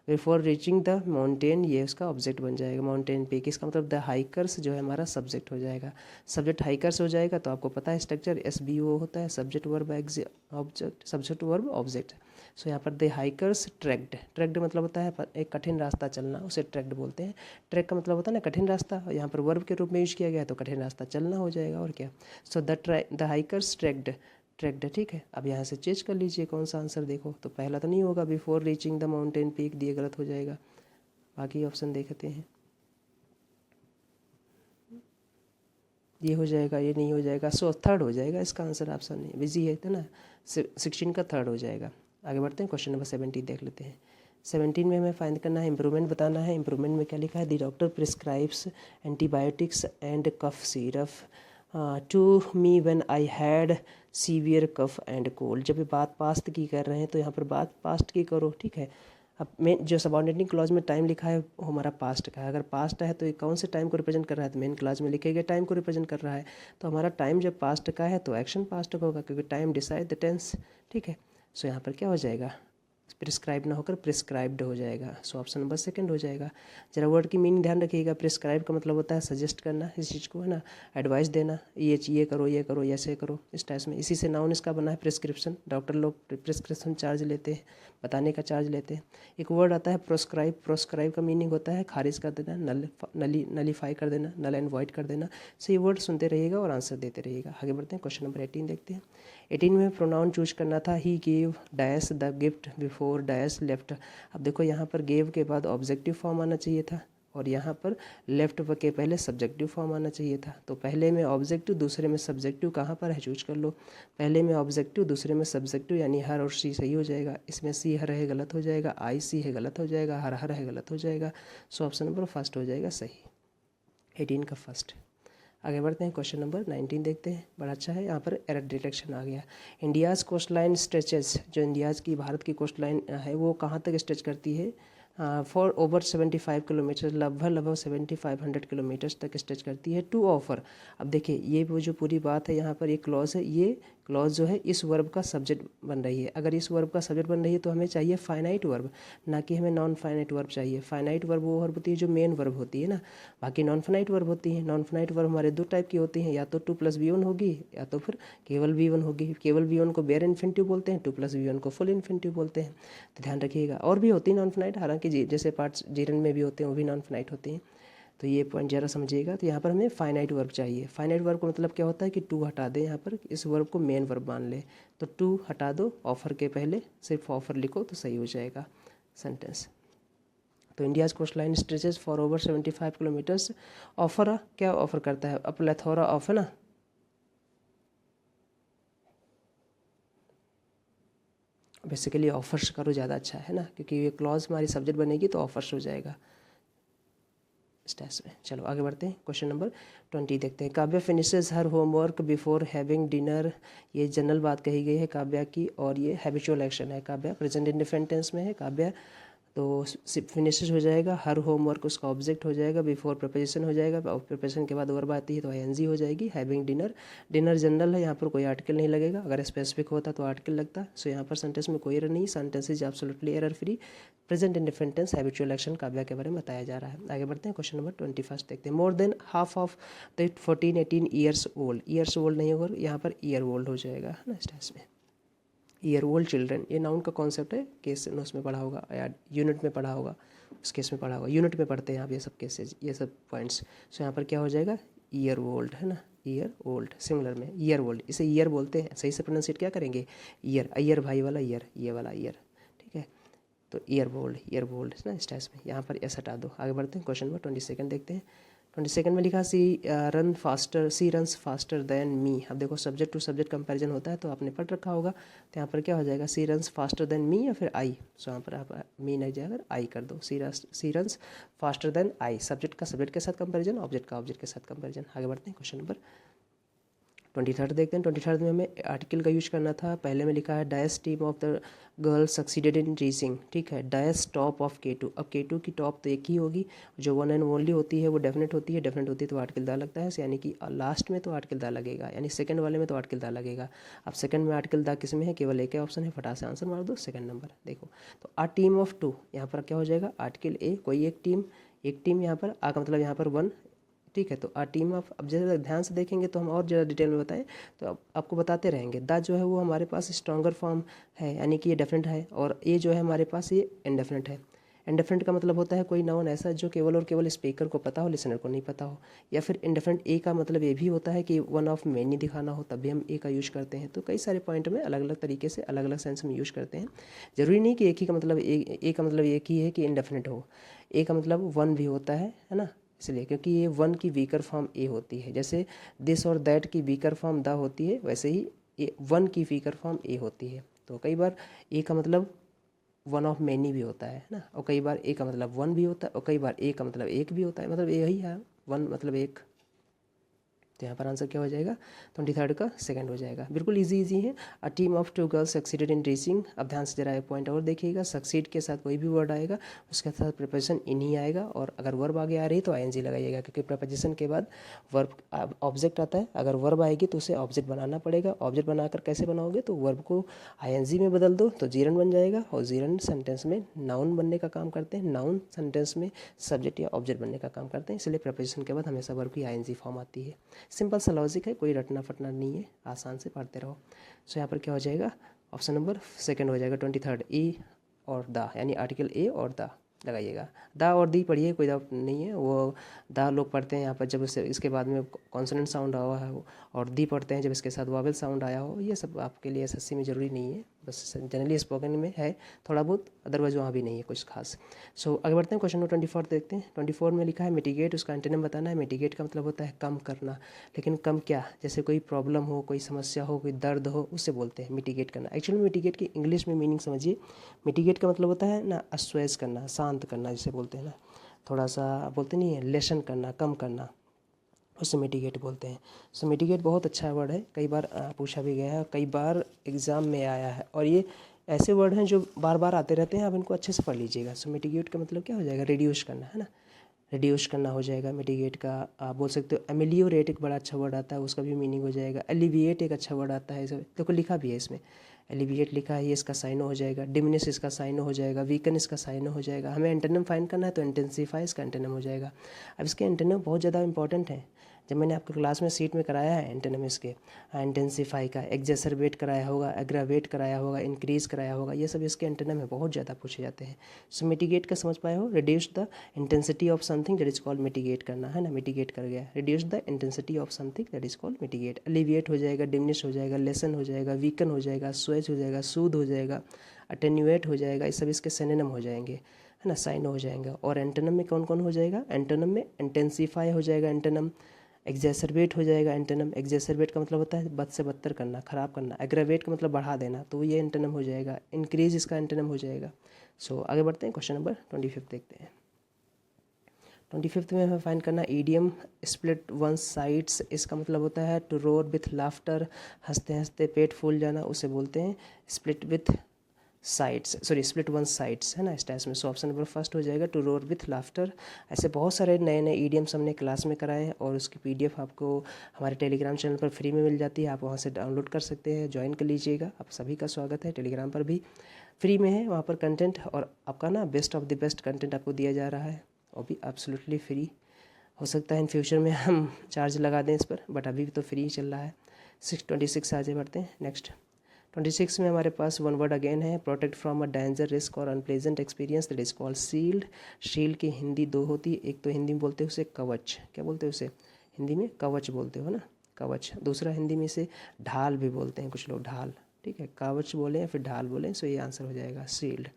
बिफोर रीचिंग द माउंटेन, ये उसका ऑब्जेक्ट बन जाएगा, माउंटेन पीक, इसका मतलब द हाइकर्स जो है हमारा सब्जेक्ट हो जाएगा। सब्जेक्ट हाइकर्स हो जाएगा, तो आपको पता है स्ट्रक्चर SVO होता है, subject verb object, subject verb object. So यहाँ पर द हाइकर्स ट्रैक्ड, ट्रैक्ड मतलब होता है एक कठिन रास्ता चलना, उसे ट्रैक्ड बोलते हैं। ट्रैक का मतलब होता है ना कठिन रास्ता, यहाँ पर वर्ब के रूप में यूज किया गया है, तो कठिन रास्ता चलना हो जाएगा, और क्या। So the hikers tracked, tracked, ठीक है। अब यहाँ से चेंज कर लीजिए कौन सा आंसर, देखो तो पहला तो नहीं होगा, before reaching the mountain peak, दिए गलत हो जाएगा। बाकी ऑप्शन देखते हैं, ये हो जाएगा, ये नहीं हो जाएगा। सो थर्ड हो जाएगा इसका आंसर, ऑप्शन नहीं, बिजी है ना, 16 का थर्ड हो जाएगा। आगे बढ़ते हैं, क्वेश्चन नंबर 17 देख लेते हैं। 17 में हमें फाइंड करना है, इंप्रूवमेंट बताना है। इंप्रूवमेंट में क्या लिखा है, the doctor prescribes antibiotics and cough syrup to me when I had severe cough and cold. जब ये बात पास्ट की कर रहे हैं तो यहाँ पर बात पास्ट की करो, ठीक है। अब मेन जो सबऑर्डिनेटिंग क्लॉज में टाइम लिखा है वो हमारा पास्ट का है। अगर पास्ट है तो ये कौन से टाइम को रिप्रेजेंट कर रहा है, तो मेन क्लॉज में लिखे गए टाइम को रिप्रेजेंट कर रहा है। तो हमारा टाइम जब पास्ट का है तो एक्शन पास्ट का होगा, क्योंकि टाइम डिसाइड द टेंस, ठीक है। सो यहाँ पर क्या हो जाएगा, प्रिस्क्राइब ना होकर प्रिस्क्राइब्ड हो जाएगा। सो ऑप्शन नंबर सेकंड हो जाएगा। जरा वर्ड की मीनिंग ध्यान रखिएगा। प्रिस्क्राइब का मतलब होता है सजेस्ट करना इस चीज़ को, है ना, एडवाइस देना, ये करो, ये करो, ऐसे करो, इस टाइप में। इसी से नाउन इसका बना है प्रिस्क्रिप्शन। डॉक्टर लोग प्रिस्क्रिप्शन चार्ज लेते हैं, बताने का चार्ज लेते हैं। एक वर्ड आता है प्रोस्क्राइब। प्रोस्क्राइब का मीनिंग होता है खारिज कर देना, नलीफाई कर देना, नल एंड वॉइड कर देना। सो ये वर्ड सुनते रहिएगा और आंसर देते रहिएगा। आगे बढ़ते हैं, क्वेश्चन नंबर 18 देखते हैं। 18 में प्रोनाउन चूज करना था, he gave dash the gift before dash left. अब देखो यहाँ पर गेव के बाद ऑब्जेक्टिव फॉर्म आना चाहिए था, और यहाँ पर लेफ्ट के पहले सब्जेक्टिव फॉर्म आना चाहिए था। तो पहले में ऑब्जेक्टिव, दूसरे में सब्जेक्टिव, कहाँ पर है चूज कर लो। पहले में ऑब्जेक्टिव, दूसरे में सब्जेक्टिव, यानी हर और सी सही हो जाएगा। इसमें सी हर है गलत हो जाएगा, आई सी है गलत हो जाएगा, हर हर है गलत हो जाएगा। सो ऑप्शन नंबर फर्स्ट हो जाएगा सही, 18 का फर्स्ट। आगे बढ़ते हैं, क्वेश्चन नंबर 19 देखते हैं। बड़ा अच्छा है, यहाँ पर एरर डिटेक्शन आ गया। इंडियाज़ कोस्ट लाइन स्ट्रेचेस, जो इंडियाज़ की, भारत की कोस्ट लाइन है वो कहाँ तक स्ट्रेच करती है, फॉर ओवर 75 किलोमीटर, लगभग 7500 किलोमीटर्स तक स्ट्रेच करती है। टू ऑफर, अब देखिए ये वो जो पूरी बात है यहाँ पर एक क्लॉज है, ये क्लॉज जो है इस वर्ब का सब्जेक्ट बन रही है। अगर इस वर्ब का सब्जेक्ट बन रही है तो हमें चाहिए फाइनाइट वर्ब, ना कि हमें नॉन फाइनाइट वर्ब चाहिए। फाइनाइट वर्ब वो वर्ब होती है जो मेन वर्ब होती है ना, बाकी नॉन फाइनाइट वर्ब होती है। नॉन फाइनाइट वर्ब हमारे दो टाइप की होती हैं, या तो 2+V1 होगी, या तो फिर केवल V1 होगी। केवल V1 को बेयर इन्फिनिटिव बोलते हैं, 2+V1 को फुल इन्फिनिटिव बोलते हैं। तो ध्यान रखिएगा। और भी होती है नॉन फाइनाइट, हालांकि जैसे पार्ट्स जीरन में भी होते हैं, वो भी नॉन फाइनाइट होती हैं। तो ये पॉइंट ज़रा समझिएगा। तो यहाँ पर हमें फाइनाइट वर्ब चाहिए। फाइनाइट वर्ब का मतलब क्या होता है कि टू हटा दें, यहाँ पर इस वर्ब को मेन वर्ब मान लें। तो टू हटा दो, ऑफ़र के पहले सिर्फ ऑफ़र लिखो तो सही हो जाएगा सेंटेंस। तो India's coastline stretches for over 75 kilometres. Offer क्या ऑफ़र करता है, अ प्लेथोरा ऑफ, है ना, बेसिकली ऑफर्स करो ज़्यादा अच्छा है ना, क्योंकि ये क्लॉज हमारी सब्जेक्ट बनेगी तो ऑफर्स हो जाएगा स्टेस में। चलो आगे बढ़ते हैं, क्वेश्चन नंबर 20 देखते हैं। Kavya finishes her homework before having dinner. ये जनरल बात कही गई है काव्या की, और ये हैबिचुअल एक्शन है। काव्या प्रेजेंट इंडिफरेंट टेंस में है काव्या, तो फिनिशेज हो जाएगा, हर होमवर्क उसका ऑब्जेक्ट हो जाएगा, बिफोर प्रिपरेशन हो जाएगा, और प्रिपरेशन के बाद वर्ब आती है तो आईएनजी हो जाएगी। हैविंग डिनर, डिनर जनरल है, यहाँ पर कोई आर्टिकल नहीं लगेगा, अगर स्पेसिफिक होता तो आर्टिकल लगता। सो यहाँ पर सेंटेंस में कोई एरर नहीं, sentence is absolutely error free. Present indefinite tense habitual action Kavya के बारे में बताया जा रहा है। आगे बढ़ते हैं, क्वेश्चन नंबर 21 देखते हैं। More than half of the 14-18 years old, years old नहीं होगा यहाँ पर ईयर ओल्ड हो जाएगा, है ना स्टेस में। ईयर ओल्ड चिल्ड्रन, ये नाउन का कॉन्सेप्ट है, केस उसमें पढ़ा होगा या यूनिट में पढ़ा होगा, उस केस में पढ़ा होगा, यूनिट में पढ़ते हैं आप ये सब केसेज, ये सब पॉइंट्स। सो यहाँ पर क्या हो जाएगा, ईयर ओल्ड, है ना, ईयर ओल्ड, सिंगुलर में ईयर ओल्ड, इसे ईयर बोलते हैं। सही से प्रोनाउंसिएट क्या करेंगे, ईयर, अयर भाई वाला ईयर, ये वाला ईयर, ठीक है। तो ईयर बोल्ड है ना स्टेस में, यहाँ पर एस हटा दो। आगे बढ़ते हैं, क्वेश्चन नंबर 22 देखते हैं। 22 में लिखा सी रन्स फास्टर देन मी। अब देखो सब्जेक्ट टू सब्जेक्ट कंपैरिजन होता है तो आपने पढ़ रखा होगा, तो यहाँ पर क्या हो जाएगा, सी रन्स फास्टर देन मी या फिर आई। सो यहाँ पर आप मी नहीं जाएगा, आई कर दो, she runs faster than I. Subject का सब्जेक्ट के साथ कंपैरिजन, ऑब्जेक्ट का ऑब्जेक्ट के साथ कंपैरिजन। आगे बढ़ते हैं, क्वेश्चन नंबर 23 देखते हैं। 23 में हमें आर्टिकल का यूज करना था। पहले में लिखा है dash team of the girl succeeded in reaching, ठीक है, डैश टॉप ऑफ K2। अब K2 की टॉप तो एक ही होगी, जो वन एंड ओनली होती है वो डेफिनेट होती है, डेफिनेट होती है तो आर्टिकल दा लगता है, यानी कि लास्ट में तो आर्टिकल दा लगेगा, यानी सेकंड वाले में तो आर्टिकल दा लगेगा। अब सेकंड में आर्टिकल दा किस में है, केवल एक ही ऑप्शन है, फटाक से आंसर मार दो, सेकंड नंबर। देखो तो आ टीम ऑफ 2, यहाँ पर क्या हो जाएगा, आर्टिकल ए, कोई एक टीम यहाँ पर, आ का मतलब यहाँ पर वन, ठीक है। तो आ टीम ऑफ, अब जैसे ध्यान से देखेंगे तो हम और ज़्यादा डिटेल में बताएं तो अब आपको बताते रहेंगे। द जो है वो हमारे पास स्ट्रॉन्गर फॉर्म है, यानी कि ये डेफिनेट है, और ए जो है हमारे पास ये इनडेफिनेट है। इनडेफिनेट का मतलब होता है कोई नाउन ऐसा जो केवल और केवल स्पीकर को पता हो, लिसनर को नहीं पता हो। या फिर इनडेफिनेट ए का मतलब ये भी होता है कि वन ऑफ मेनी दिखाना हो, तब भी हम ए का यूज करते हैं। तो कई सारे पॉइंट में अलग अलग तरीके से अलग अलग सेंस में यूज करते हैं। जरूरी नहीं कि एक ही का मतलब ए का मतलब एक ही है कि इनडेफिनेट हो, ए का मतलब वन भी होता है ना, इसलिए क्योंकि ये वन की वीकर फॉर्म ए होती है। जैसे दिस और दैट की वीकर फॉर्म द होती है, वैसे ही ये वन की वीकर फॉर्म ए होती है। तो कई बार ए का मतलब वन ऑफ मैनी भी होता है ना, और कई बार ए का मतलब वन भी होता है, और कई बार ए का मतलब एक भी होता है, मतलब यही है वन मतलब एक। तो यहाँ पर आंसर क्या हो जाएगा, 23 का सेकंड हो जाएगा। बिल्कुल इजी है। A team of 2 girls succeeded in reaching. अब ध्यान से जरा एक पॉइंट और देखिएगा, सक्सीड के साथ कोई भी वर्ड आएगा उसके साथ प्रिपोजिशन इन ही आएगा, और अगर वर्ब आगे आ रही है तो आईएनजी लगाइएगा, क्योंकि प्रिपोजिशन के बाद वर्ब ऑब्जेक्ट आता है। अगर वर्ब आएगी तो उसे ऑब्जेक्ट बनाना पड़ेगा। ऑब्जेक्ट बनाकर कैसे बनाओगे, तो वर्ब को आईएनजी में बदल दो तो जीरन बन जाएगा, और जीरन सेंटेंस में नाउन बनने का काम करते हैं, नाउन सेंटेंस में सब्जेक्ट या ऑब्जेक्ट बनने का काम करते हैं। इसलिए प्रिपोजिशन के बाद हमेशा वर्ब की आईएनजी फॉर्म आती है। सिंपल सा लॉजिक है, कोई रटना फटना नहीं है, आसान से पढ़ते रहो। सो यहाँ पर क्या हो जाएगा, ऑप्शन नंबर सेकंड हो जाएगा 23 ए और द, यानी आर्टिकल ए और द लगाइएगा। द और दी पढ़िए, कोई द नहीं है, वो द लोग पढ़ते हैं यहाँ पर जब इसके बाद में कॉन्सोनेंट साउंड आया हो, और दी पढ़ते हैं जब इसके साथ वावेल साउंड आया हो। ये सब आपके लिए एसएससी में ज़रूरी नहीं है, बस जनरली स्पोकन में है थोड़ा बहुत, अदरवाइज वहाँ भी नहीं है कुछ खास। सो आगे बढ़ते हैं, क्वेश्चन नंबर 24 देखते हैं। 24 में लिखा है मिटिगेट, उसका एंटोनिम बताना है। मिटिगेट का मतलब होता है कम करना, लेकिन कम क्या, जैसे कोई प्रॉब्लम हो, कोई समस्या हो, कोई दर्द हो, उससे बोलते हैं मिटिगेट करना। एक्चुअली मिटिगेट की इंग्लिश में मीनिंग समझिए। मिटिगेट का मतलब होता है ना अस्वेज करना, शांत करना जिसे बोलते हैं ना, थोड़ा सा बोलते नहीं है, लेसन करना, कम करना, उससे मिटिगेट बोलते हैं। सो मिटिगेट बहुत अच्छा वर्ड है, कई बार पूछा भी गया है, कई बार एग्ज़ाम में आया है, और ये ऐसे वर्ड हैं जो बार बार आते रहते हैं, आप इनको अच्छे से पढ़ लीजिएगा। सो मिटिगेट का मतलब क्या हो जाएगा, रिड्यूस करना, है ना, रिड्यूस करना हो जाएगा मिटिगेट का। आप बोल सकते हो एमिलियोरेट, एक बड़ा अच्छा वर्ड आता है, उसका भी मीनिंग हो जाएगा। एलिविएट एक अच्छा वर्ड आता है, देखो लिखा भी है इसमें, एलिविएट लिखा है, ये इसका साइनो हो जाएगा। डिमिनिश इसका साइनो हो जाएगा। वीकन इसका साइनो हो जाएगा। हमें एंटोनिम फाइंड करना है तो इंटेंसीफाई इसका एंटोनिम हो जाएगा। अब इसके एंटोनिम बहुत ज़्यादा इंपॉर्टेंट है, जब मैंने आपको क्लास में सीट में कराया है एंटोनिम्स के, इंटेंसिफाई का, एग्जैसरबेट कराया होगा, एग्रावेट कराया होगा, इंक्रीज कराया होगा, ये सब इसके एंटोनिम में बहुत ज़्यादा पूछे जाते हैं। सो मिटिगेट का समझ पाए हो, reduce the intensity of something that is called mitigate करना, है ना, मिटिगेट कर गया, reduce the intensity of something that is called mitigate. Alleviate हो जाएगा, डिमिनिश हो जाएगा, लेसन हो जाएगा, वीकन हो जाएगा, स्वेच हो जाएगा, सूद हो जाएगा, अटेन्यूएट हो जाएगा, ये सब इसके सिनोनिम हो जाएंगे, है ना, साइन हो जाएगा। और एंटोनिम में कौन कौन हो जाएगा, एंटोनिम में इंटेंसिफाई हो जाएगा एंटोनिम, एग्जैसरबेट हो जाएगा एंटोनिम, एग्जैसरबेट का मतलब होता है बद से बदतर करना, ख़राब करना, एग्रावेट का मतलब बढ़ा देना, तो ये एंटोनिम हो जाएगा, इंक्रीज इसका एंटोनिम हो जाएगा। सो आगे बढ़ते हैं, क्वेश्चन नंबर 25 देखते हैं। 25 में हमें फाइंड करना ईडियम स्प्लिट वन साइड्स, इसका मतलब होता है टू रोर विथ लाफ्टर, हंसते हंसते पेट फूल जाना, उसे बोलते हैं split with sides, sorry split one sides, है ना, इस टाइप में। सो ऑप्शन नंबर फर्स्ट हो जाएगा टू रोर विथ लाफ्टर। ऐसे बहुत सारे नए नए ईडियम्स हमने क्लास में कराए हैं और उसकी PDF आपको हमारे टेलीग्राम चैनल पर फ्री में मिल जाती है, आप वहाँ से डाउनलोड कर सकते हैं, ज्वाइन कर लीजिएगा। आप सभी का स्वागत है, टेलीग्राम पर भी फ्री में है, वहाँ पर कंटेंट और आपका ना best of the best content आपको दिया जा रहा है, और भी एब्सोल्युटली फ्री। हो सकता है इन फ्यूचर में हम चार्ज लगा दें इस पर, बट अभी भी तो फ्री चल रहा है। 26 आगे बढ़ते हैं नेक्स्ट। 26 में हमारे पास वन वर्ड अगेन है, protect from a danger, risk और unpleasant experience that is called shield. Shield की हिंदी दो होती है, एक तो हिंदी में बोलते हैं उसे कवच, क्या बोलते हैं उसे हिंदी में, कवच बोलते हो ना, कवच। दूसरा हिंदी में इसे ढाल भी बोलते हैं कुछ लोग, ढाल, ठीक है, कवच बोले या फिर ढाल बोले, सो ये आंसर हो जाएगा शील्ड,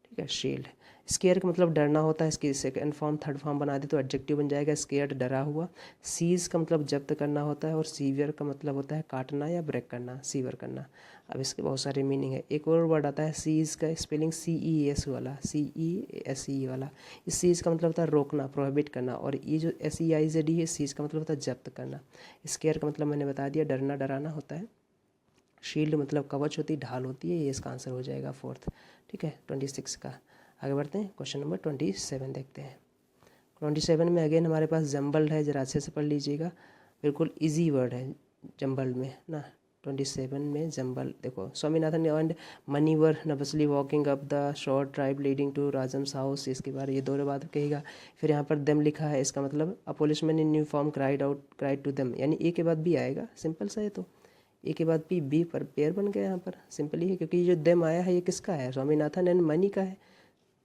ठीक है, शील्ड। स्केयर का मतलब डरना होता है, इसकी सेकंड फॉर्म थर्ड फॉर्म बना दे तो एडजेक्टिव बन जाएगा स्केयर्ड, डरा हुआ। सीज का मतलब जब्त करना होता है, और सीवियर का मतलब होता है काटना या ब्रेक करना, सीवर करना। अब इसके बहुत सारे मीनिंग है। एक और वर्ड आता है सीज का स्पेलिंग CES वाला, CESE वाला। इस सीज का मतलब होता है रोकना, प्रोहिबिट करना, और ये जो SEIZD है, सीज का मतलब होता है जब्त करना। स्केयर का मतलब मैंने बता दिया, डरना डराना होता है। शील्ड मतलब कवच होती है, ढाल होती है, ये इसका आंसर हो जाएगा फोर्थ, ठीक है, 26 का। आगे बढ़ते हैं, क्वेश्चन नंबर 27 देखते हैं। 27 में अगेन हमारे पास जम्बल्ड है, जरा अच्छे से पढ़ लीजिएगा, बिल्कुल इजी वर्ड है जम्बल्ड में ना। 27 में जम्बल देखो, Swaminathan and Mani were nervously walking up the short drive leading to Rajam's house, इसके बारे ये दो बात कहेगा। फिर यहाँ पर दम लिखा है, इसका मतलब a policeman in uniform cried to them, यानी ए के बाद बी आएगा, सिंपल सा है, तो ए के बाद बी पर पेयर बन गया यहाँ पर, सिंपल ही है, क्योंकि ये जो दम आया है ये किसका है, स्वामीनाथन एंड मनी का है,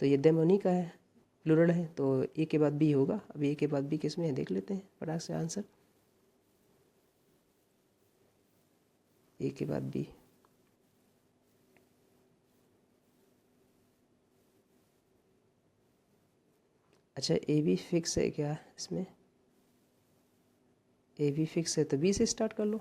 तो ये दम उन्हीं का है, प्लूरल है, तो ए के बाद बी होगा। अब ए के बाद बी किस में है देख लेते हैं फटाक से आंसर, ए के बाद बी, अच्छा ए भी फिक्स है क्या इसमें, ए भी फिक्स है तो बी से स्टार्ट कर लो,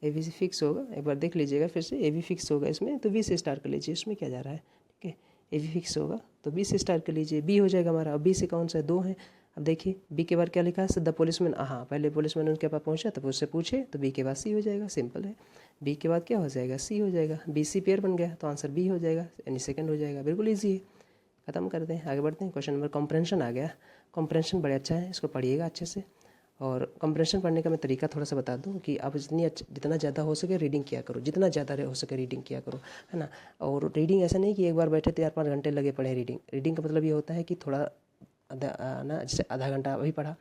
ए बी से फिक्स होगा, एक बार देख लीजिएगा फिर से, ए बी फिक्स होगा इसमें तो बी से स्टार्ट कर लीजिए, इसमें क्या जा रहा है, ठीक है, ए बी फिक्स होगा तो बी से स्टार्ट कर लीजिए, बी हो जाएगा हमारा। अब बी से कौन सा है, दो हैं। अब देखिए बी के बाद क्या लिखा है, द पुलिसमैन, हाँ पहले पुलिसमैन उनके पास पहुंचा तब उससे पूछे, तो बी के बाद सी हो जाएगा, सिंपल है। बी के बाद क्या हो जाएगा, सी हो जाएगा, बी सी पेयर बन गया तो आंसर बी हो जाएगा, यानी सेकंड हो जाएगा, बिल्कुल ईजी है। खत्म करते हैं, आगे बढ़ते हैं। क्वेश्चन नंबर कॉम्प्रेंशन आ गया, कॉम्प्रेंशन बड़ा अच्छा है, इसको पढ़िएगा अच्छे से। और कंप्रेशन पढ़ने का मैं तरीका थोड़ा सा बता दूं कि आप जितना ज़्यादा हो सके रीडिंग किया करो, जितना ज़्यादा हो सके रीडिंग किया करो, है ना। और रीडिंग ऐसा नहीं कि एक बार बैठे 4-5 घंटे लगे पढ़े रीडिंग का मतलब ये होता है कि थोड़ा ना, जैसे आधा घंटा अभी पढ़ा,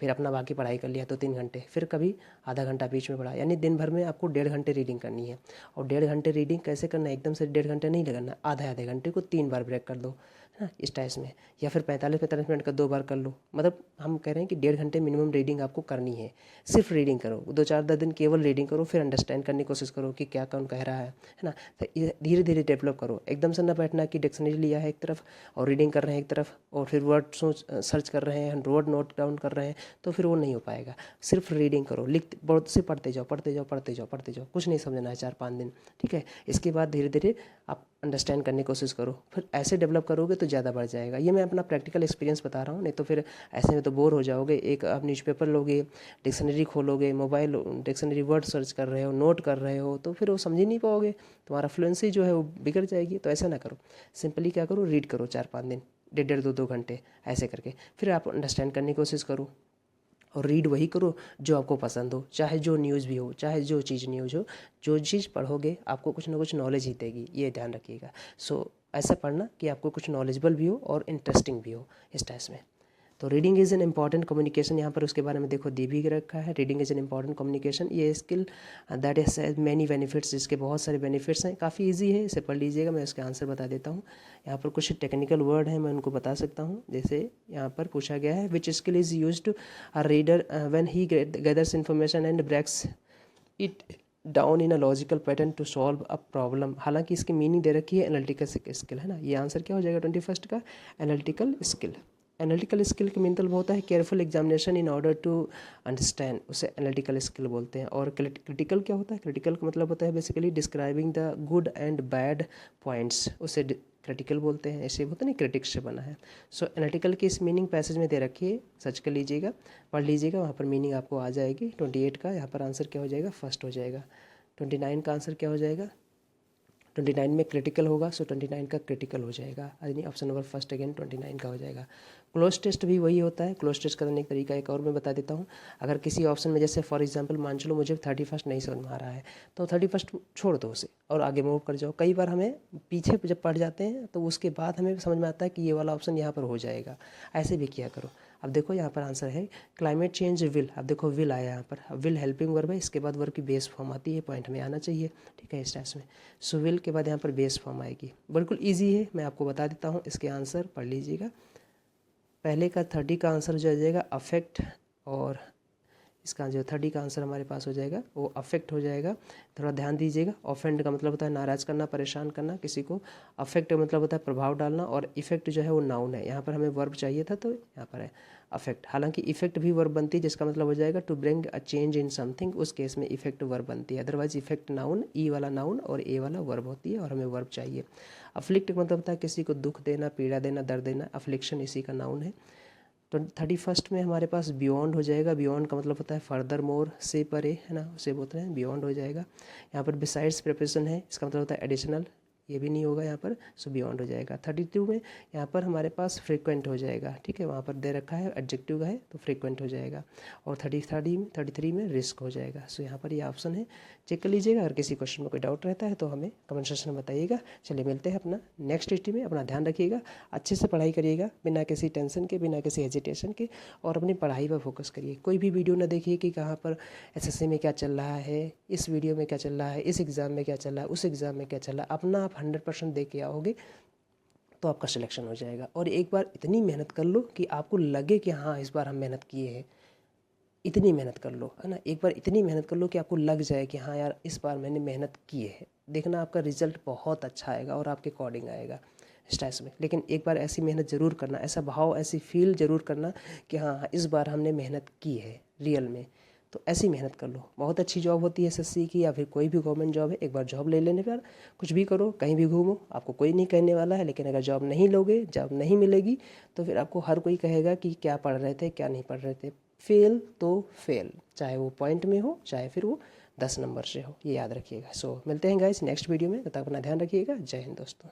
फिर अपना बाकी पढ़ाई कर लिया तो 3 घंटे, फिर कभी आधा घंटा बीच में पढ़ा, यानी दिन भर में आपको 1.5 घंटे रीडिंग करनी है। और 1.5 घंटे रीडिंग कैसे करना है, एकदम से 1.5 घंटे नहीं लगाना, आधे घंटे को 3 बार ब्रेक कर दो, है ना, इस टाइप में। या फिर 45 मिनट का 2 बार कर लो, मतलब हम कह रहे हैं कि 1.5 घंटे मिनिमम रीडिंग आपको करनी है। सिर्फ रीडिंग करो, 2-4 दिन केवल रीडिंग करो, फिर अंडरस्टैंड करने की कोशिश करो कि क्या कौन कह रहा है ना। तो धीरे धीरे डेवलप करो, एकदम से ना बैठना कि डिक्शनरी लिया है एक तरफ और रीडिंग कर रहे हैं एक तरफ, और फिर वर्ड सर्च कर रहे हैं, वर्ड नोट डाउन कर रहे हैं, तो फिर वो नहीं हो पाएगा। सिर्फ रीडिंग करो, लिखते बहुत से पढ़ते जाओ, कुछ नहीं समझना है 4-5 दिन, ठीक है। इसके बाद धीरे धीरे आप अंडरस्टैंड करने की कोशिश करो, फिर ऐसे डेवलप करोगे तो ज़्यादा बढ़ जाएगा। ये मैं अपना प्रैक्टिकल एक्सपीरियंस बता रहा हूँ, नहीं तो फिर ऐसे में तो बोर हो जाओगे। एक आप न्यूज़पेपर लोगे, डिक्शनरी खोलोगे, मोबाइल डिक्शनरी वर्ड सर्च कर रहे हो, नोट कर रहे हो, तो फिर वो समझ ही नहीं पाओगे, तुम्हारा फ्लुएंसी जो है वो बिगड़ जाएगी। तो ऐसा ना करो, सिंपली क्या करो, रीड करो 4-5 दिन, 1.5-2 घंटे ऐसे करके, फिर आप अंडरस्टैंड करने की कोशिश करो। और रीड वही करो जो आपको पसंद हो, चाहे जो न्यूज़ भी हो, चाहे जो चीज़ न्यूज़ हो, जो चीज़ पढ़ोगे आपको कुछ ना कुछ नॉलेज ही देगी, ये ध्यान रखिएगा। सो ऐसा पढ़ना कि आपको कुछ नॉलेजेबल भी हो और इंटरेस्टिंग भी हो, इस टाइप में। तो reading is an important communication, यहाँ पर उसके बारे में देखो दे भी रखा है। Reading is an important communication, ये skill that is many benefits, इसके बहुत सारे बेनिफिट्स हैं। काफ़ी ईजी है, इसे पढ़ लीजिएगा, मैं इसके आंसर बता देता हूँ। यहाँ पर कुछ टेक्निकल वर्ड हैं, मैं उनको बता सकता हूँ। जैसे यहाँ पर पूछा गया है which skill is use to a reader when he gathers information and breaks it down in a logical pattern to solve a problem. हालांकि इसकी मीनिंग दे रखी है एनालिटिकल स्किल, है ना। ये आंसर क्या हो जाएगा 21 का, एनालिटिकल स्किल। एनालिटिकल स्किल का मतलब होता है careful examination in order to understand, उसे एनालिटिकल स्किल बोलते हैं। और क्रिटिकल क्या होता है, क्रिटिकल का मतलब होता है basically describing the good and bad points, उसे क्रिटिकल बोलते हैं। ऐसे होता नहीं, क्रिटिक्स से बना है। सो एनालिटिकल की इस मीनिंग पैसेज में दे रखी है, सर्च कर लीजिएगा, पढ़ लीजिएगा, वहाँ पर मीनिंग आपको आ जाएगी। 28 का यहाँ पर आंसर क्या हो जाएगा, फर्स्ट हो जाएगा। 29 का आंसर क्या हो जाएगा, 29 में क्रिटिकल होगा, सो 29 का क्रिटिकल हो जाएगा, यानी ऑप्शन नंबर फर्स्ट अगेन 29 का हो जाएगा। क्लोज टेस्ट भी वही होता है। क्लोज टेस्ट करने का तरीका एक और मैं बता देता हूँ। अगर किसी ऑप्शन में जैसे फॉर एग्जांपल मान चलो मुझे 31 नहीं समझ में आ रहा है, तो 31 छोड़ दो उसे और आगे मूव कर जाओ। कई बार हमें पीछे जब पढ़ जाते हैं तो उसके बाद हमें समझ में आता है कि ये वाला ऑप्शन यहाँ पर हो जाएगा, ऐसे भी किया करो। अब देखो यहाँ पर आंसर है क्लाइमेट चेंज विल, अब देखो विल आया यहाँ पर, विल हेल्पिंग वर्ब है, इसके बाद वर्ब की बेस फॉर्म आती है, पॉइंट में आना चाहिए, ठीक है, इस टाइप में। सो विल के बाद यहाँ पर बेस फॉर्म आएगी, बिल्कुल ईजी है, मैं आपको बता देता हूँ। इसके आंसर पढ़ लीजिएगा। पहले का 30 का आंसर हो जाएगा अफेक्ट, और इसका जो 30 का आंसर हमारे पास हो जाएगा वो अफेक्ट हो जाएगा। थोड़ा ध्यान दीजिएगा, ऑफेंड का मतलब होता है नाराज़ करना, परेशान करना किसी को। अफेक्ट का मतलब होता है प्रभाव डालना, और इफेक्ट जो है वो नाउन है। यहाँ पर हमें वर्ब चाहिए था तो यहाँ पर है अफेक्ट। हालांकि इफेक्ट भी वर्ब बनती है, जिसका मतलब हो जाएगा to bring a change in something, उस केस में इफेक्ट वर्ब बनती है। अदरवाइज इफेक्ट नाउन, ई वाला नाउन और ए वाला वर्ब होती है, और हमें वर्ब चाहिए। अफ्लिक्ट का मतलब होता है किसी को दुख देना, पीड़ा देना, दर्द देना, अफ्लिक्शन इसी का नाउन है। तो 31 में हमारे पास बियॉन्ड हो जाएगा। बियॉन्ड का मतलब होता है फर्दर मोर, से परे, है ना, उसे बोलते हैं बियॉन्ड हो जाएगा। यहाँ पर बिसाइड्स प्रिपरेशन है, इसका मतलब होता है एडिशनल, ये भी नहीं होगा यहाँ पर, सो बियॉन्ड हो जाएगा। 32 में यहाँ पर हमारे पास फ्रीक्वेंट हो जाएगा, ठीक है, वहाँ पर दे रखा है एडजेक्टिव का है तो फ्रीक्वेंट हो जाएगा। और 33 में रिस्क हो जाएगा। सो यहाँ पर ये ऑप्शन है, चेक कर लीजिएगा। अगर किसी क्वेश्चन में कोई डाउट रहता है तो हमें कमेंट सेक्शन में बताइएगा। चलिए मिलते हैं अपना नेक्स्ट हिस्ट्री में। अपना ध्यान रखिएगा, अच्छे से पढ़ाई करिएगा, बिना किसी टेंशन के, बिना किसी हेजिटेशन के, और अपनी पढ़ाई पर फोकस करिए। कोई भी वीडियो ना देखिए कि कहाँ पर एसएससी में क्या चल रहा है, इस वीडियो में क्या चल रहा है, इस एग्ज़ाम में क्या चल रहा है, उस एग्ज़ाम में क्या चल रहा है। अपना आप 100% दे के आओगे तो आपका सिलेक्शन हो जाएगा। और एक बार इतनी मेहनत कर लो कि आपको लगे कि हाँ इस बार हम मेहनत किए हैं, इतनी मेहनत कर लो, है ना। एक बार इतनी मेहनत कर लो कि आपको लग जाए कि हाँ यार इस बार मैंने मेहनत की है। देखना आपका रिजल्ट बहुत अच्छा आएगा और आपके अकॉर्डिंग आएगा इस टाइप में। लेकिन एक बार ऐसी मेहनत ज़रूर करना, ऐसा भाव, ऐसी फील ज़रूर करना कि हाँ इस बार हमने मेहनत की है रियल में। तो ऐसी मेहनत कर लो, बहुत अच्छी जॉब होती है एसएससी की, या फिर कोई भी गवर्नमेंट जॉब है। एक बार जॉब ले लेने पर कुछ भी करो, कहीं भी घूमो, आपको कोई नहीं कहने वाला है। लेकिन अगर जॉब नहीं लोगे, जॉब नहीं मिलेगी, तो फिर आपको हर कोई कहेगा कि क्या पढ़ रहे थे, क्या नहीं पढ़ रहे थे। फेल तो फेल, चाहे वो पॉइंट में हो, चाहे फिर वो 10 नंबर से हो, ये याद रखिएगा। सो मिलते हैं गाइस नेक्स्ट वीडियो में, तब तक अपना ध्यान रखिएगा। जय हिंद दोस्तों।